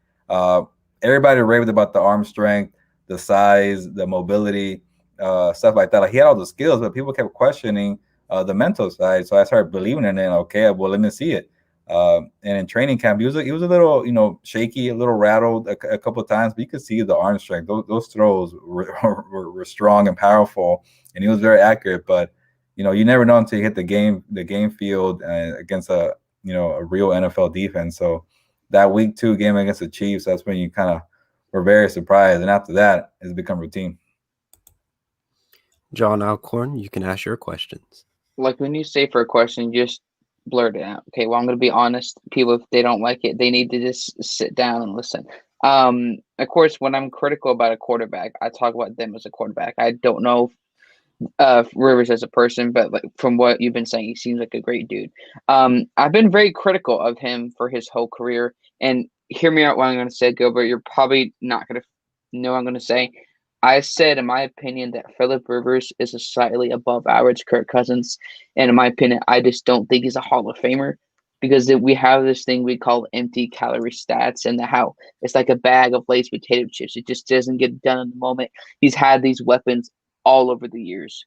Speaker 7: Everybody raved about the arm strength, the size, the mobility, stuff like that. Like, he had all the skills, but people kept questioning the mental side. So I started believing in it. Okay, well, let me see it. And in training camp, he was a little, shaky, a little rattled a couple of times, but you could see the arm strength. Those throws were strong and powerful, and he was very accurate. But you never know until you hit the game field against a real NFL defense. So that week 2 game against the Chiefs, that's when you kind of were very surprised, and after that, it's become routine.
Speaker 3: John Alcorn, you can ask your questions.
Speaker 5: Like, when you say for a question, just blurt it out. Okay, well, I'm going to be honest. People, if they don't like it, they need to just sit down and listen. Of course, when I'm critical about a quarterback, I talk about them as a quarterback. I don't know Rivers as a person, but like, from what you've been saying, he seems like a great dude. I've been very critical of him for his whole career. And hear me out what I'm going to say, Gilbert. You're probably not going to know what I'm going to say. I said, in my opinion, that Phillip Rivers is a slightly above average Kirk Cousins. And in my opinion, I just don't think he's a Hall of Famer, because we have this thing we call empty calorie stats, and how it's like a bag of Lay's potato chips. It just doesn't get done in the moment. He's had these weapons all over the years.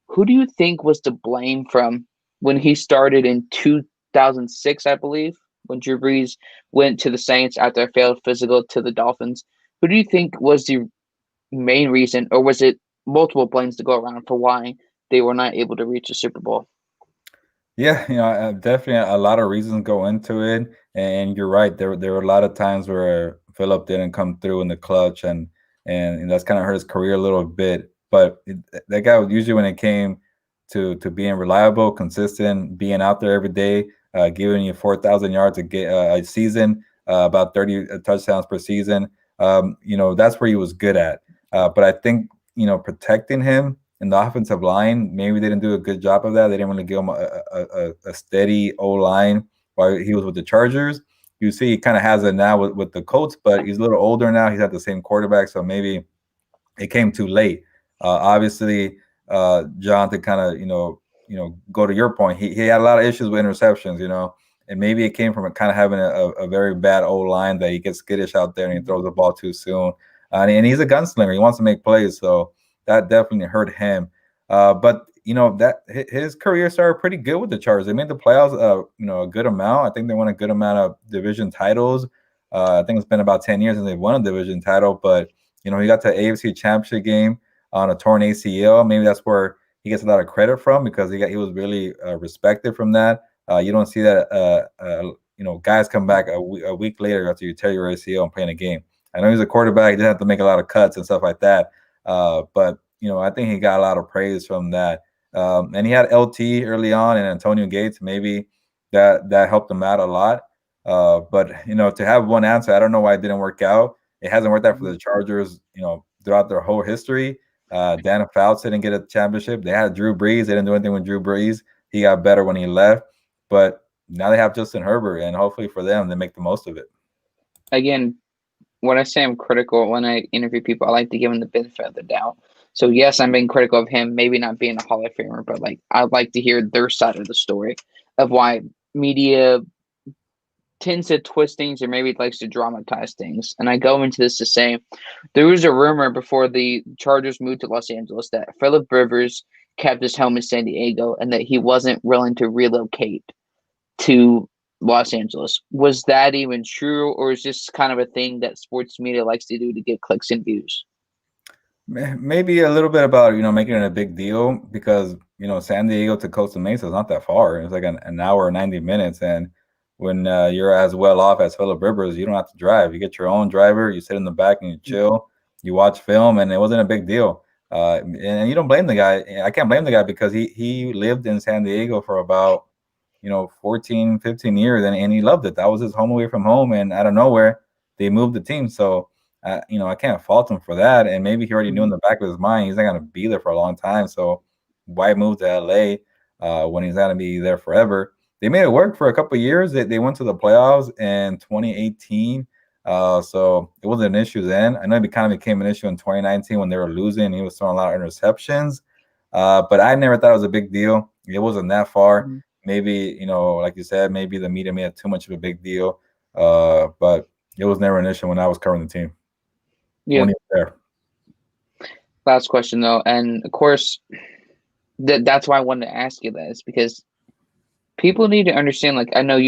Speaker 5: Who do you think was to blame from when he started in 2006, I believe, when Drew Brees went to the Saints after a failed physical to the Dolphins? Who do you think was the main reason, or was it multiple blames to go around for why they were not able to reach the Super Bowl?
Speaker 7: Yeah, definitely a lot of reasons go into it, and you're right. There were a lot of times where Phillip didn't come through in the clutch, and that's kind of hurt his career a little bit. But that guy was usually, when it came to being reliable, consistent, being out there every day, giving you 4,000 yards a season, about 30 touchdowns per season. That's where he was good at. But I think, protecting him in the offensive line, maybe they didn't do a good job of that. They didn't really give him a steady O-line while he was with the Chargers. You see he kind of has it now with the Colts, but he's a little older now. He's at the same quarterback, so maybe it came too late. Obviously, John, to kind of go to your point, he had a lot of issues with interceptions, and maybe it came from kind of having a very bad O line that he gets skittish out there and he throws the ball too soon. And he's a gunslinger; he wants to make plays, so that definitely hurt him. But that his career started pretty good with the Chargers. They made the playoffs, a good amount. I think they won a good amount of division titles. I think it's been about 10 years since they've won a division title, but he got to the AFC Championship game on a torn ACL. Maybe that's where he gets a lot of credit from, because he was really respected from that. You don't see that guys come back a week later after you tear your ACL and playing a game. I know he's a quarterback; he didn't have to make a lot of cuts and stuff like that. But I think he got a lot of praise from that. And he had LT early on and Antonio Gates. Maybe that helped him out a lot. But to have one answer, I don't know why it didn't work out. It hasn't worked out for the Chargers, throughout their whole history. Dan Fouts didn't get a championship. They had Drew Brees. They didn't do anything with Drew Brees. He got better when he left. But now they have Justin Herbert, and hopefully for them, they make the most of it.
Speaker 5: Again, when I say I'm critical, when I interview people, I like to give them the benefit of the doubt. So yes, I'm being critical of him, maybe not being a Hall of Famer, but I'd like to hear their side of the story of why media tends to twist things or maybe likes to dramatize things. And I go into this to say there was a rumor before the Chargers moved to Los Angeles that Phillip Rivers kept his home in San Diego and that he wasn't willing to relocate to Los Angeles. Was that even true, or is this kind of a thing that sports media likes to do to get clicks and views?
Speaker 7: Maybe a little bit about making it a big deal, because San Diego to Costa Mesa is not that far. It's like an hour, 90 minutes, and when you're as well off as Phillip Rivers, you don't have to drive. You get your own driver. You sit in the back and you chill. You watch film, and it wasn't a big deal. And you don't blame the guy. I can't blame the guy, because he lived in San Diego for about 14, 15 years, and he loved it. That was his home away from home, and out of nowhere, they moved the team. So, I can't fault him for that. And maybe he already knew in the back of his mind he's not going to be there for a long time. So why move to LA when he's not going to be there forever? They made it work for a couple of years. They went to the playoffs in 2018. So it wasn't an issue then. I know it kind of became an issue in 2019 when they were losing. He was throwing a lot of interceptions. But I never thought it was a big deal. It wasn't that far. Mm-hmm. Maybe, like you said, maybe the media made it too much of a big deal. But it was never an issue when I was covering the team.
Speaker 5: Yeah. There. Last question, though. And, of course, that's why I wanted to ask you this, because people need to understand, I know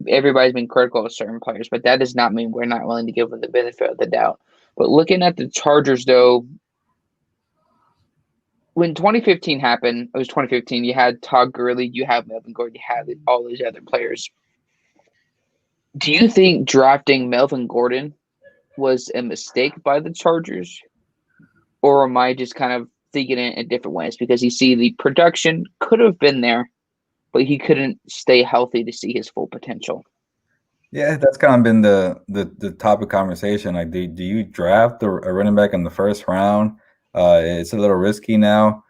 Speaker 5: everybody's been critical of certain players, but that does not mean we're not willing to give them the benefit of the doubt. But looking at the Chargers, though, when 2015 happened, it was 2015, you had Todd Gurley, you had Melvin Gordon, you had all these other players. Do you think drafting Melvin Gordon was a mistake by the Chargers? Or am I just kind of thinking it in different ways? Because you see the production could have been there, but he couldn't stay healthy to see his full potential.
Speaker 7: Yeah, that's kind of been the topic of conversation. Do you draft a running back in the first round? It's a little risky now.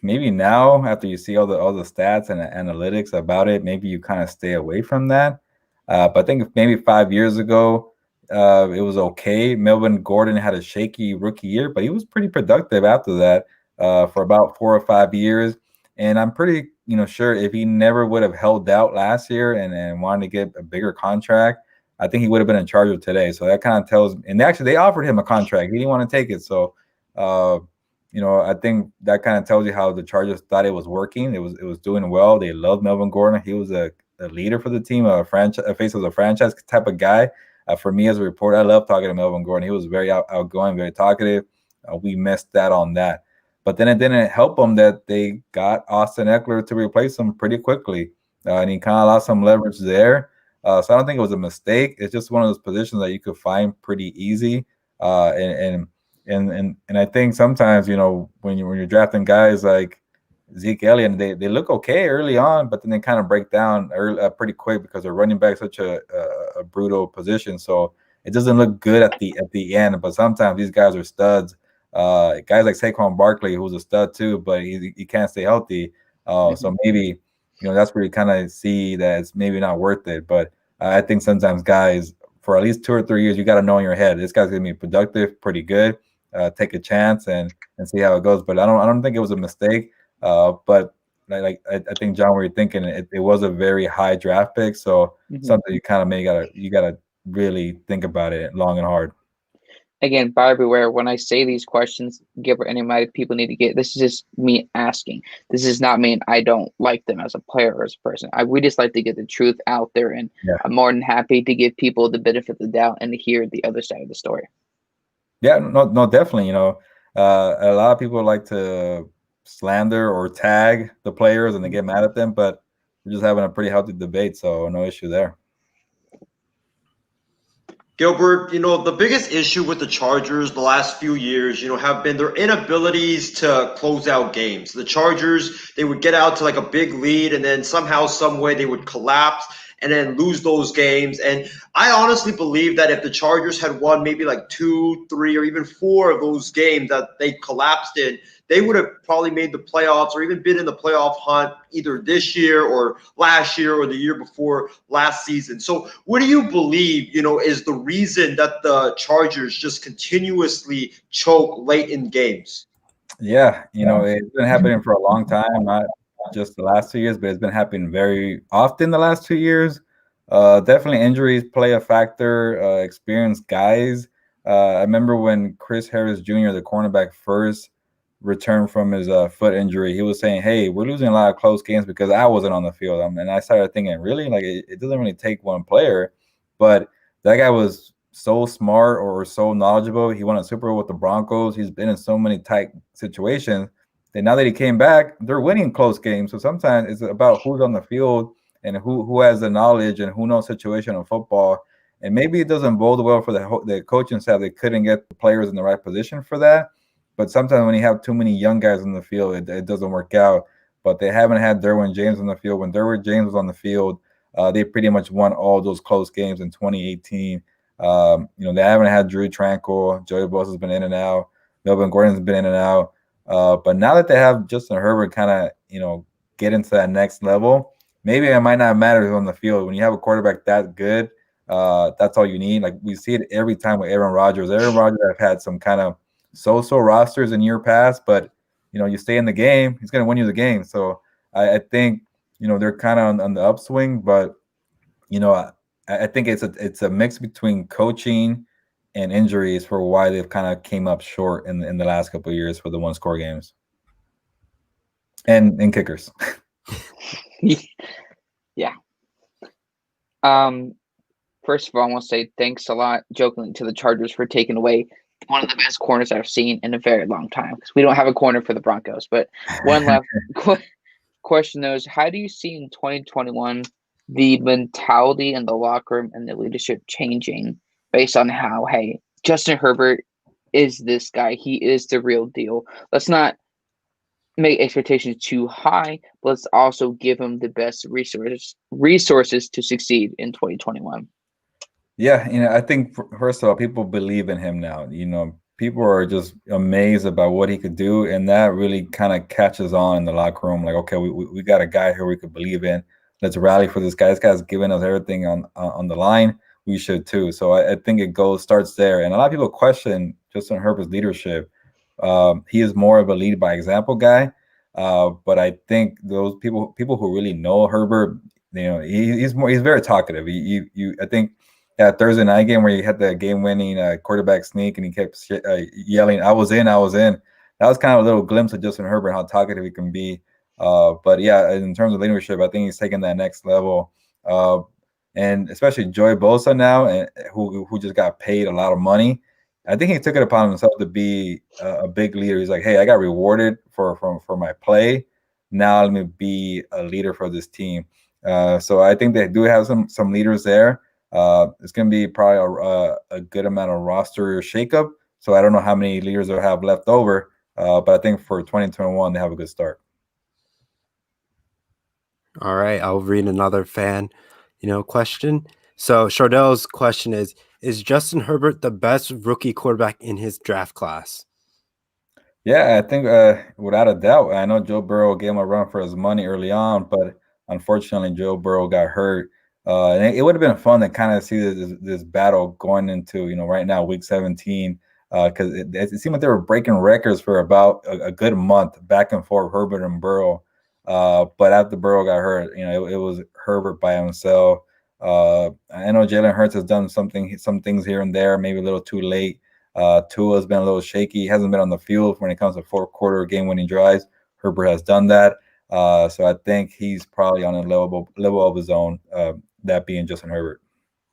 Speaker 7: Maybe now, after you see all the stats and analytics about it, maybe you kind of stay away from that. But I think maybe 5 years ago, it was okay. Melvin Gordon had a shaky rookie year, but he was pretty productive after that for about 4 or 5 years. And I'm pretty sure if he never would have held out last year and wanted to get a bigger contract, I think he would have been in charge of today. So that kind of tells – and they offered him a contract. He didn't want to take it. So, I think that kind of tells you how the Chargers thought it was working. It was doing well. They loved Melvin Gordon. He was a leader for the team, a face of the franchise type of guy. For me as a reporter, I love talking to Melvin Gordon. He was very outgoing, very talkative. We missed that on that. But then it didn't help them that they got Austin Eckler to replace him pretty quickly. And he kind of lost some leverage there. So I don't think it was a mistake. It's just one of those positions that you could find pretty easy. And I think sometimes, when you're drafting guys like Zeke Elliott, they look okay early on, but then they kind of break down pretty quick because they're running back such a brutal position. So it doesn't look good at the end. But sometimes these guys are studs. Guys like Saquon Barkley, who's a stud too, but he can't stay healthy. So maybe that's where you kind of see that it's maybe not worth it. But I think sometimes guys, for at least 2 or 3 years, you got to know in your head this guy's gonna be productive, pretty good. Take a chance and see how it goes. But I don't think it was a mistake. But I think, John, what you're thinking, it was a very high draft pick, so something you kind of gotta really think about it long and hard.
Speaker 5: Again, buyer beware. When I say these questions, Gilbert, any of my people need to get. This is just me asking. This does not mean I don't like them as a player or as a person. We just like to get the truth out there, and I'm more than happy to give people the benefit of the doubt and to hear the other side of the story.
Speaker 7: Yeah, no, definitely. A lot of people like to slander or tag the players and they get mad at them, but we're just having a pretty healthy debate, so no issue there.
Speaker 4: Gilbert, the biggest issue with the Chargers the last few years, have been their inabilities to close out games. The Chargers, they would get out to like a big lead and then somehow, some way they would collapse and then lose those games. And I honestly believe that if the Chargers had won maybe like 2, 3, or even 4 of those games that they collapsed in, they would have probably made the playoffs or even been in the playoff hunt either this year or last year or the year before last season. So what do you believe, is the reason that the Chargers just continuously choke late in games?
Speaker 7: Yeah, it's been happening for a long time, not just the last 2 years, but it's been happening very often the last 2 years. Definitely injuries play a factor, experienced guys. I remember when Chris Harris Jr., the cornerback, first returned from his foot injury, he was saying, hey, we're losing a lot of close games because I wasn't on the field. And I started thinking, really? Like, it doesn't really take one player. But that guy was so smart or so knowledgeable. He won a Super Bowl with the Broncos. He's been in so many tight situations that now that he came back, they're winning close games. So sometimes it's about who's on the field and who has the knowledge and who knows situational football. And maybe it doesn't bode well for the coaching staff. They couldn't get the players in the right position for that. But sometimes when you have too many young guys in the field, it doesn't work out. But they haven't had Derwin James on the field. When Derwin James was on the field, they pretty much won all those close games in 2018. They haven't had Drew Tranquil. Joey Bosa's been in and out. Melvin Gordon's been in and out. But now that they have Justin Herbert kind of, get into that next level, maybe it might not matter on the field. When you have a quarterback that good, that's all you need. Like, we see it every time with Aaron Rodgers. Aaron Rodgers have had some kind of so-so rosters in year past, but you stay in the game, he's going to win you the game. So I think they're kind of on the upswing, but I think it's a mix between coaching and injuries for why they've kind of came up short in the last couple of years for the one-score games and kickers.
Speaker 5: Yeah. First of all, I want to say thanks a lot, jokingly, to the Chargers for taking away one of the best corners I've seen in a very long time, because we don't have a corner for the Broncos. But one last question, though, is how do you see in 2021 the mentality in the locker room and the leadership changing based on how, hey, Justin Herbert is this guy. He is the real deal. Let's not make expectations too high, but let's also give him the best resources to succeed in 2021.
Speaker 7: Yeah, I think first of all, people believe in him now. People are just amazed about what he could do, and that really kind of catches on in the locker room. Like, okay, we got a guy here we could believe in. Let's rally for this guy. This guy's giving us everything on the line. We should too. So I think it starts there. And a lot of people question Justin Herbert's leadership. He is more of a lead by example guy. But I think those people who really know Herbert, he's very talkative. I think that Thursday night game where he had the game-winning quarterback sneak and he kept yelling, "I was in, I was in." That was kind of a little glimpse of Justin Herbert, how talkative he can be. But yeah, in terms of leadership, I think he's taking that next level. And especially Joey Bosa now, and who just got paid a lot of money. I think he took it upon himself to be a big leader. He's like, hey, I got rewarded for my play. Now let me be a leader for this team. So I think they do have some leaders there. It's going to be probably a good amount of roster shakeup. So I don't know how many leaders they'll have left over. But I think for 2021, they have a good start.
Speaker 3: All right, I'll read another fan, question. So Chardell's question is Is Justin Herbert the best rookie quarterback in his draft class?
Speaker 7: Yeah, I think without a doubt. I know Joe Burrow gave him a run for his money early on, but unfortunately, Joe Burrow got hurt. And it would have been fun to kind of see this battle going into right now, Week 17, because it seemed like they were breaking records for about a good month back and forth, Herbert and Burrow. But after Burrow got hurt, it was Herbert by himself. I know Jalen Hurts has done some things here and there, maybe a little too late. Tua's been a little shaky. He hasn't been on the field when it comes to fourth quarter game-winning drives. Herbert has done that. So I think he's probably on a level of his own, that being Justin Herbert.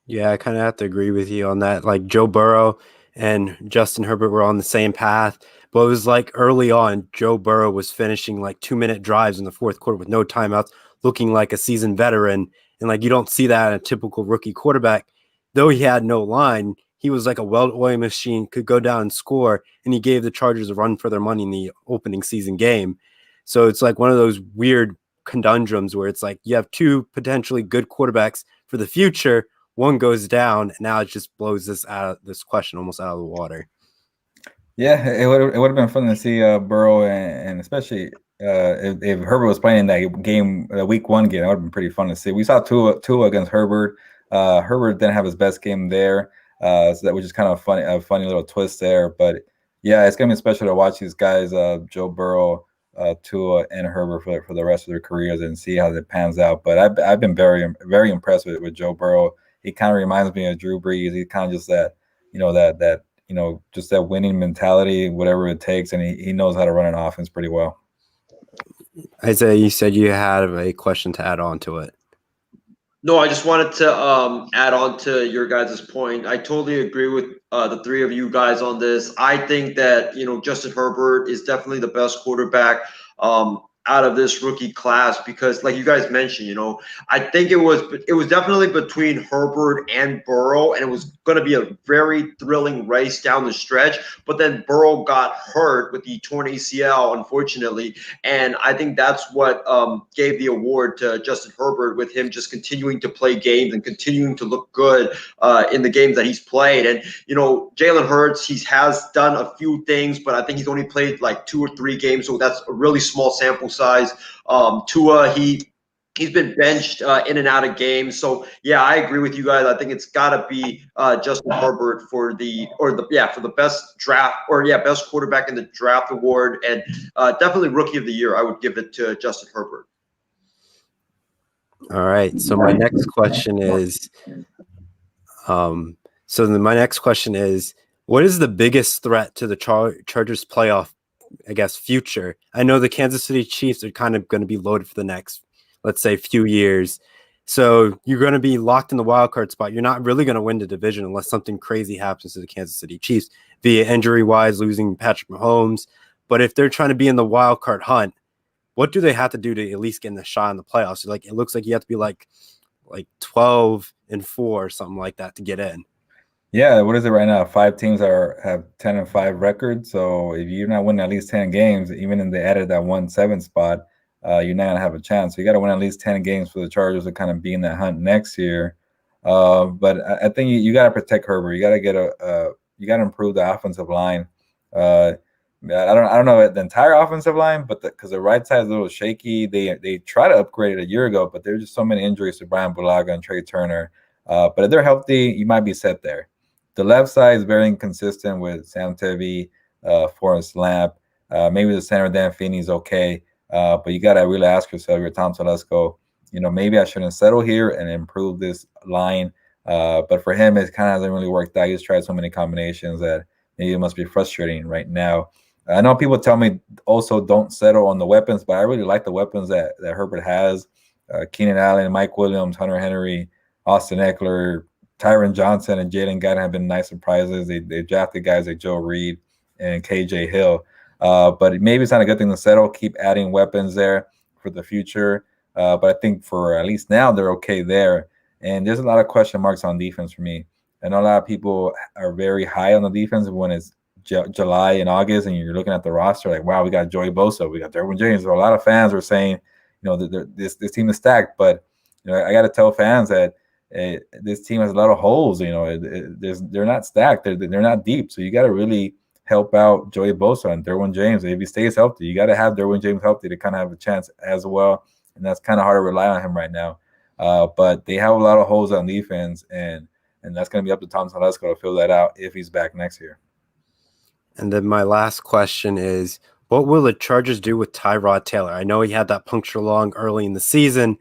Speaker 3: Yeah, I kind of have to agree with you on that. Like Joe Burrow and Justin Herbert were on the same path, but it was like early on, Joe Burrow was finishing like 2-minute drives in the fourth quarter with no timeouts, looking like a seasoned veteran. And like you don't see that in a typical rookie quarterback. Though he had no line, he was like a well-oiled machine, could go down and score, and he gave the Chargers a run for their money in the opening season game. So it's like one of those weird conundrums where it's like you have two potentially good quarterbacks for the future. One goes down, and now it just blows this question almost out of the water.
Speaker 7: Yeah, it would have been fun to see Burrow and especially if Herbert was playing in that game, the Week 1 game. That would have been pretty fun to see. We saw Tua against Herbert. Herbert didn't have his best game there, so that was just kind of a funny little twist there. But yeah, it's gonna be special to watch these guys, Joe Burrow, Tua, and Herbert for the rest of their careers and see how that pans out. But I've been very very impressed with Joe Burrow. He kind of reminds me of Drew Brees. He's kind of just that just that winning mentality, whatever it takes, and he knows how to run an offense pretty well.
Speaker 3: Isaiah, you said you had a question to add on to it.
Speaker 4: No, I just wanted to add on to your guys' point. I totally agree with the three of you guys on this. I think that Justin Herbert is definitely the best quarterback out of this rookie class because, like you guys mentioned, I think it was definitely between Herbert and Burrow, and it was going to be a very thrilling race down the stretch. But then Burrow got hurt with the torn ACL, unfortunately, and I think that's what gave the award to Justin Herbert, with him just continuing to play games and continuing to look good in the games that he's played. And Jalen Hurts, he has done a few things, but I think he's only played like 2 or 3 games, so that's a really small sample size. Tua, he's been benched in and out of games. So yeah, I agree with you guys. I think it's got to be Justin Herbert for the best draft best quarterback in the draft award, and definitely rookie of the year. I would give it to Justin Herbert.
Speaker 3: All right. So my next question is, what is the biggest threat to the Chargers playoff, I guess, future? I know the Kansas City Chiefs are kind of going to be loaded for the next, let's say, few years. So you're going to be locked in the wild card spot. You're not really going to win the division unless something crazy happens to the Kansas City Chiefs via injury-wise, losing Patrick Mahomes. But if they're trying to be in the wild card hunt, what do they have to do to at least get in the shot in the playoffs? Like, it looks like you have to be like 12-4 or something like that to get in.
Speaker 7: Yeah, what is it right now? 5 teams have 10-5 records. So if you're not winning at least 10 games, even if they added that 1-7 spot, you're not gonna have a chance. So you got to win at least 10 games for the Chargers to kind of be in that hunt next year. But I think you got to protect Herbert. You got to you got to improve the offensive line. I don't know the entire offensive line, but because the right side is a little shaky. They tried to upgrade it a year ago, but there's just so many injuries to Brian Bulaga and Trey Turner. But if they're healthy, you might be set there. The left side is very inconsistent with Sam Tevi, Forrest Lamp. Maybe the center Dan Feeney is okay, but you got to really ask yourself, you're Tom Telesco, maybe I shouldn't settle here and improve this line. But for him, it kind of hasn't really worked out. He's tried so many combinations that maybe it must be frustrating right now. I know people tell me also don't settle on the weapons, but I really like the weapons that Herbert has. Keenan Allen, Mike Williams, Hunter Henry, Austin Eckler, Tyron Johnson, and Jaden Guyton have been nice surprises. They drafted guys like Joe Reed and KJ Hill. But maybe it's not a good thing to settle. Keep adding weapons there for the future. But I think for at least now, they're okay there. And there's a lot of question marks on defense for me. I know a lot of people are very high on the defense when it's July and August, and you're looking at the roster like, wow, we got Joey Bosa, we got Derwin James. So a lot of fans are saying, this team is stacked. But I got to tell fans that this team has a lot of holes. You know, they're not stacked. They're not deep. So you got to really help out Joey Bosa and Derwin James. If he stays healthy, you got to have Derwin James healthy to kind of have a chance as well. And that's kind of hard to rely on him right now. But they have a lot of holes on defense, and that's going to be up to Tom Telesco to fill that out if he's back next year.
Speaker 3: And then my last question is, what will the Chargers do with Tyrod Taylor? I know he had that puncture lung early in the season,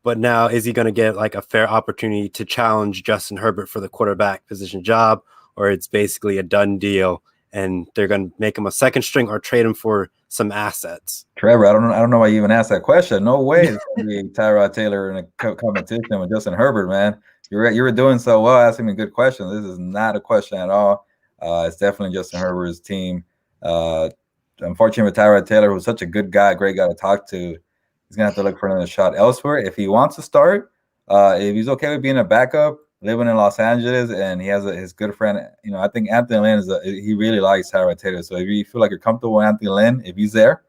Speaker 3: but now is he going to get like a fair opportunity to challenge Justin Herbert for the quarterback position job, or it's basically a done deal and they're going to make him a second string or trade him for some assets?
Speaker 7: Trevor, I don't know why you even asked that question. No way it's going to be Tyrod Taylor in a competition with Justin Herbert, man. You were doing so well asking me good questions. This is not a question at all. It's definitely Justin Herbert's team. Unfortunately, with Tyrod Taylor, who's such a good guy, great guy to talk to, he's going to have to look for another shot elsewhere. If he wants to start, if he's okay with being a backup, living in Los Angeles, and he has his good friend, you know, I think Anthony Lynn he really likes Tyrod Taylor. So if you feel like you're comfortable with Anthony Lynn, if he's there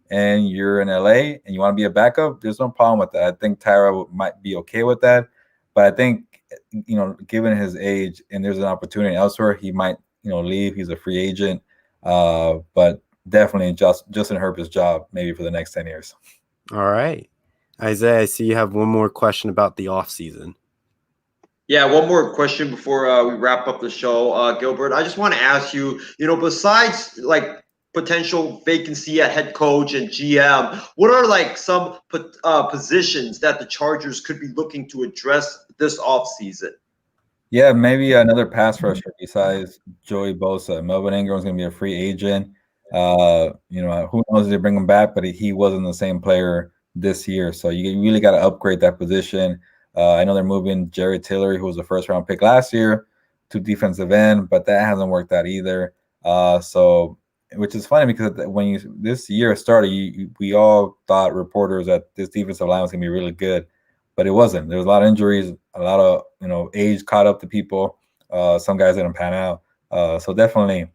Speaker 7: and you're in LA and you want to be a backup, there's no problem with that. I think Tyrod might be okay with that. But I think, you know, given his age and there's an opportunity elsewhere, he might, you know, leave. He's a free agent. But definitely Justin Herbert's job maybe for the next 10 years.
Speaker 3: All right. Isaiah, I see you have one more question about the offseason.
Speaker 4: Yeah, one more question before we wrap up the show, Gilbert. I just want to ask you, you know, besides like potential vacancy at head coach and GM, what are like some positions that the Chargers could be looking to address this offseason?
Speaker 7: Yeah, maybe another pass rusher besides Joey Bosa. Melvin Ingram's going to be a free agent. You know, who knows if they bring him back, but he wasn't the same player this year. So you really got to upgrade that position. I know they're moving Jerry Tillery, who was a first-round pick last year, to defensive end, but that hasn't worked out either. So, which is funny because when this year started, we all thought, reporters, that this defensive line was going to be really good, but it wasn't. There was a lot of injuries, a lot of, you know, age caught up to people. Some guys didn't pan out. So definitely,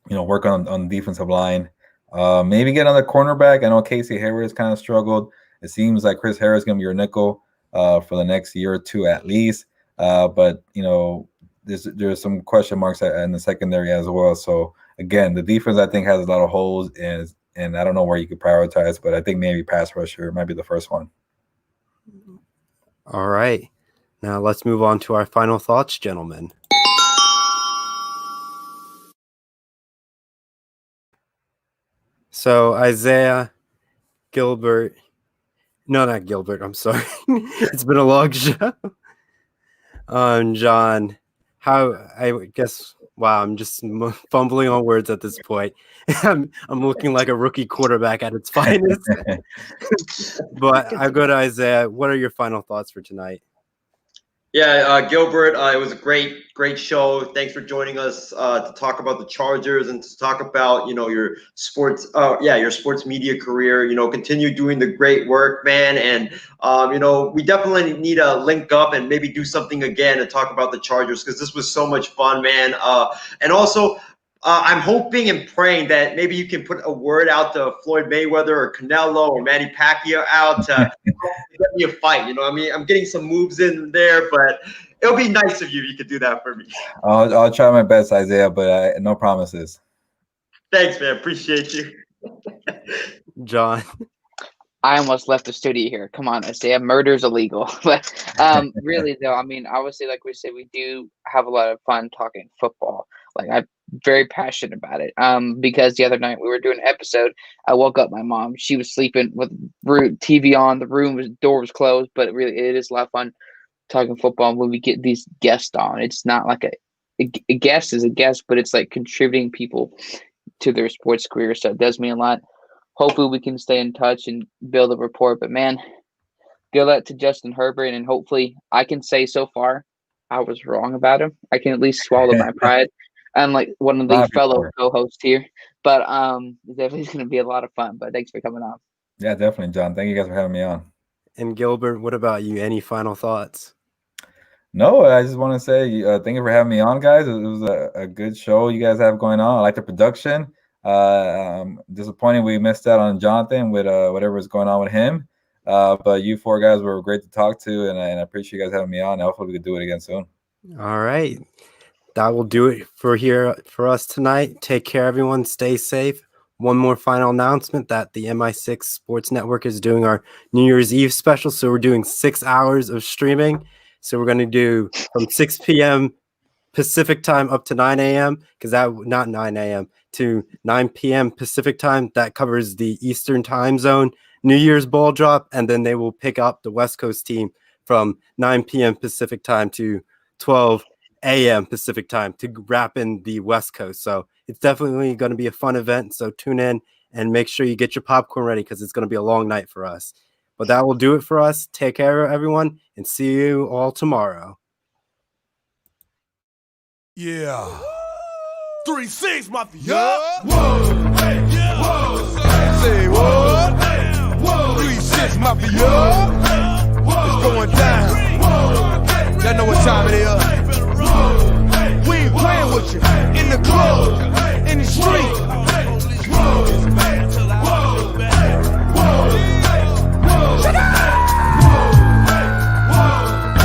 Speaker 7: you know, work on the defensive line. Maybe get another cornerback. I know Casey Harris kind of struggled. It seems like Chris Harris is going to be your nickel for the next year or two at least. But, you know, there's some question marks in the secondary as well. So, again, the defense, I think, has a lot of holes, and I don't know where you could prioritize, but I think maybe pass rusher might be the first one.
Speaker 3: All right. Now let's move on to our final thoughts, gentlemen. So, Isaiah, Gilbert, no, not Gilbert, I'm sorry. It's been a long show. John, I guess, wow, I'm just fumbling on words at this point. I'm looking like a rookie quarterback at its finest. But I go to Isaiah. What are your final thoughts for tonight?
Speaker 4: Yeah, Gilbert, it was a great show. Thanks for joining us to talk about the Chargers and to talk about, you know, your sports, your sports media career. You know, continue doing the great work, man. And you know, we definitely need to link up and maybe do something again and talk about the Chargers because this was so much fun, man. And also, I'm hoping and praying that maybe you can put a word out to Floyd Mayweather or Canelo or Manny Pacquiao out to get me a fight. You know, I mean, I'm getting some moves in there, but it'll be nice of you if you could do that for me.
Speaker 7: I'll try my best, Isaiah, but no promises.
Speaker 4: Thanks, man. Appreciate you.
Speaker 3: John.
Speaker 5: I almost left the studio here. Come on, Isaiah. Murder's illegal. But really, though, I mean, obviously, like we said, we do have a lot of fun talking football. Like, I'm very passionate about it. Because the other night we were doing an episode, I woke up my mom. She was sleeping with TV on. The door was closed. But really, it is a lot of fun talking football when we get these guests on. It's not like a guest is a guest, but it's like contributing people to their sports career. So it does mean a lot. Hopefully we can stay in touch and build a rapport. But, man, good luck to Justin Herbert, and hopefully I can say so far I was wrong about him. I can at least swallow my pride. Unlike one of the fellow co-hosts here. But definitely it's going to be a lot of fun. But thanks for coming on.
Speaker 7: Yeah, definitely, John. Thank you guys for having me on.
Speaker 3: And Gilbert, what about you? Any final thoughts?
Speaker 7: No, I just want to say thank you for having me on, guys. It was a good show you guys have going on. I like the production. Disappointing we missed out on Jonathan with whatever was going on with him. But you four guys were great to talk to, and I appreciate you guys having me on. Hopefully we could do it again soon.
Speaker 3: All right. That will do it for us tonight. Take care, everyone. Stay safe. One more final announcement that the MI6 Sports Network is doing our New Year's Eve special. So we're doing 6 hours of streaming. So we're going to do from 6 p.m. Pacific time up to 9 a.m. because that not 9 a.m. to 9 p.m. Pacific time. That covers the Eastern time zone New Year's ball drop. And then they will pick up the West Coast team from 9 p.m. Pacific time to 12 a.m. Pacific time to wrap in the West Coast. So it's definitely going to be a fun event. So tune in and make sure you get your popcorn ready because it's going to be a long night for us. But that will do it for us. Take care, everyone, and see you all tomorrow.
Speaker 1: Yeah. 3-6 Mafia.
Speaker 2: Yeah.
Speaker 1: Whoa. Hey. Yeah. Whoa.
Speaker 2: Say what?
Speaker 1: Hey. Whoa.
Speaker 2: 3-6 Mafia. It's going down.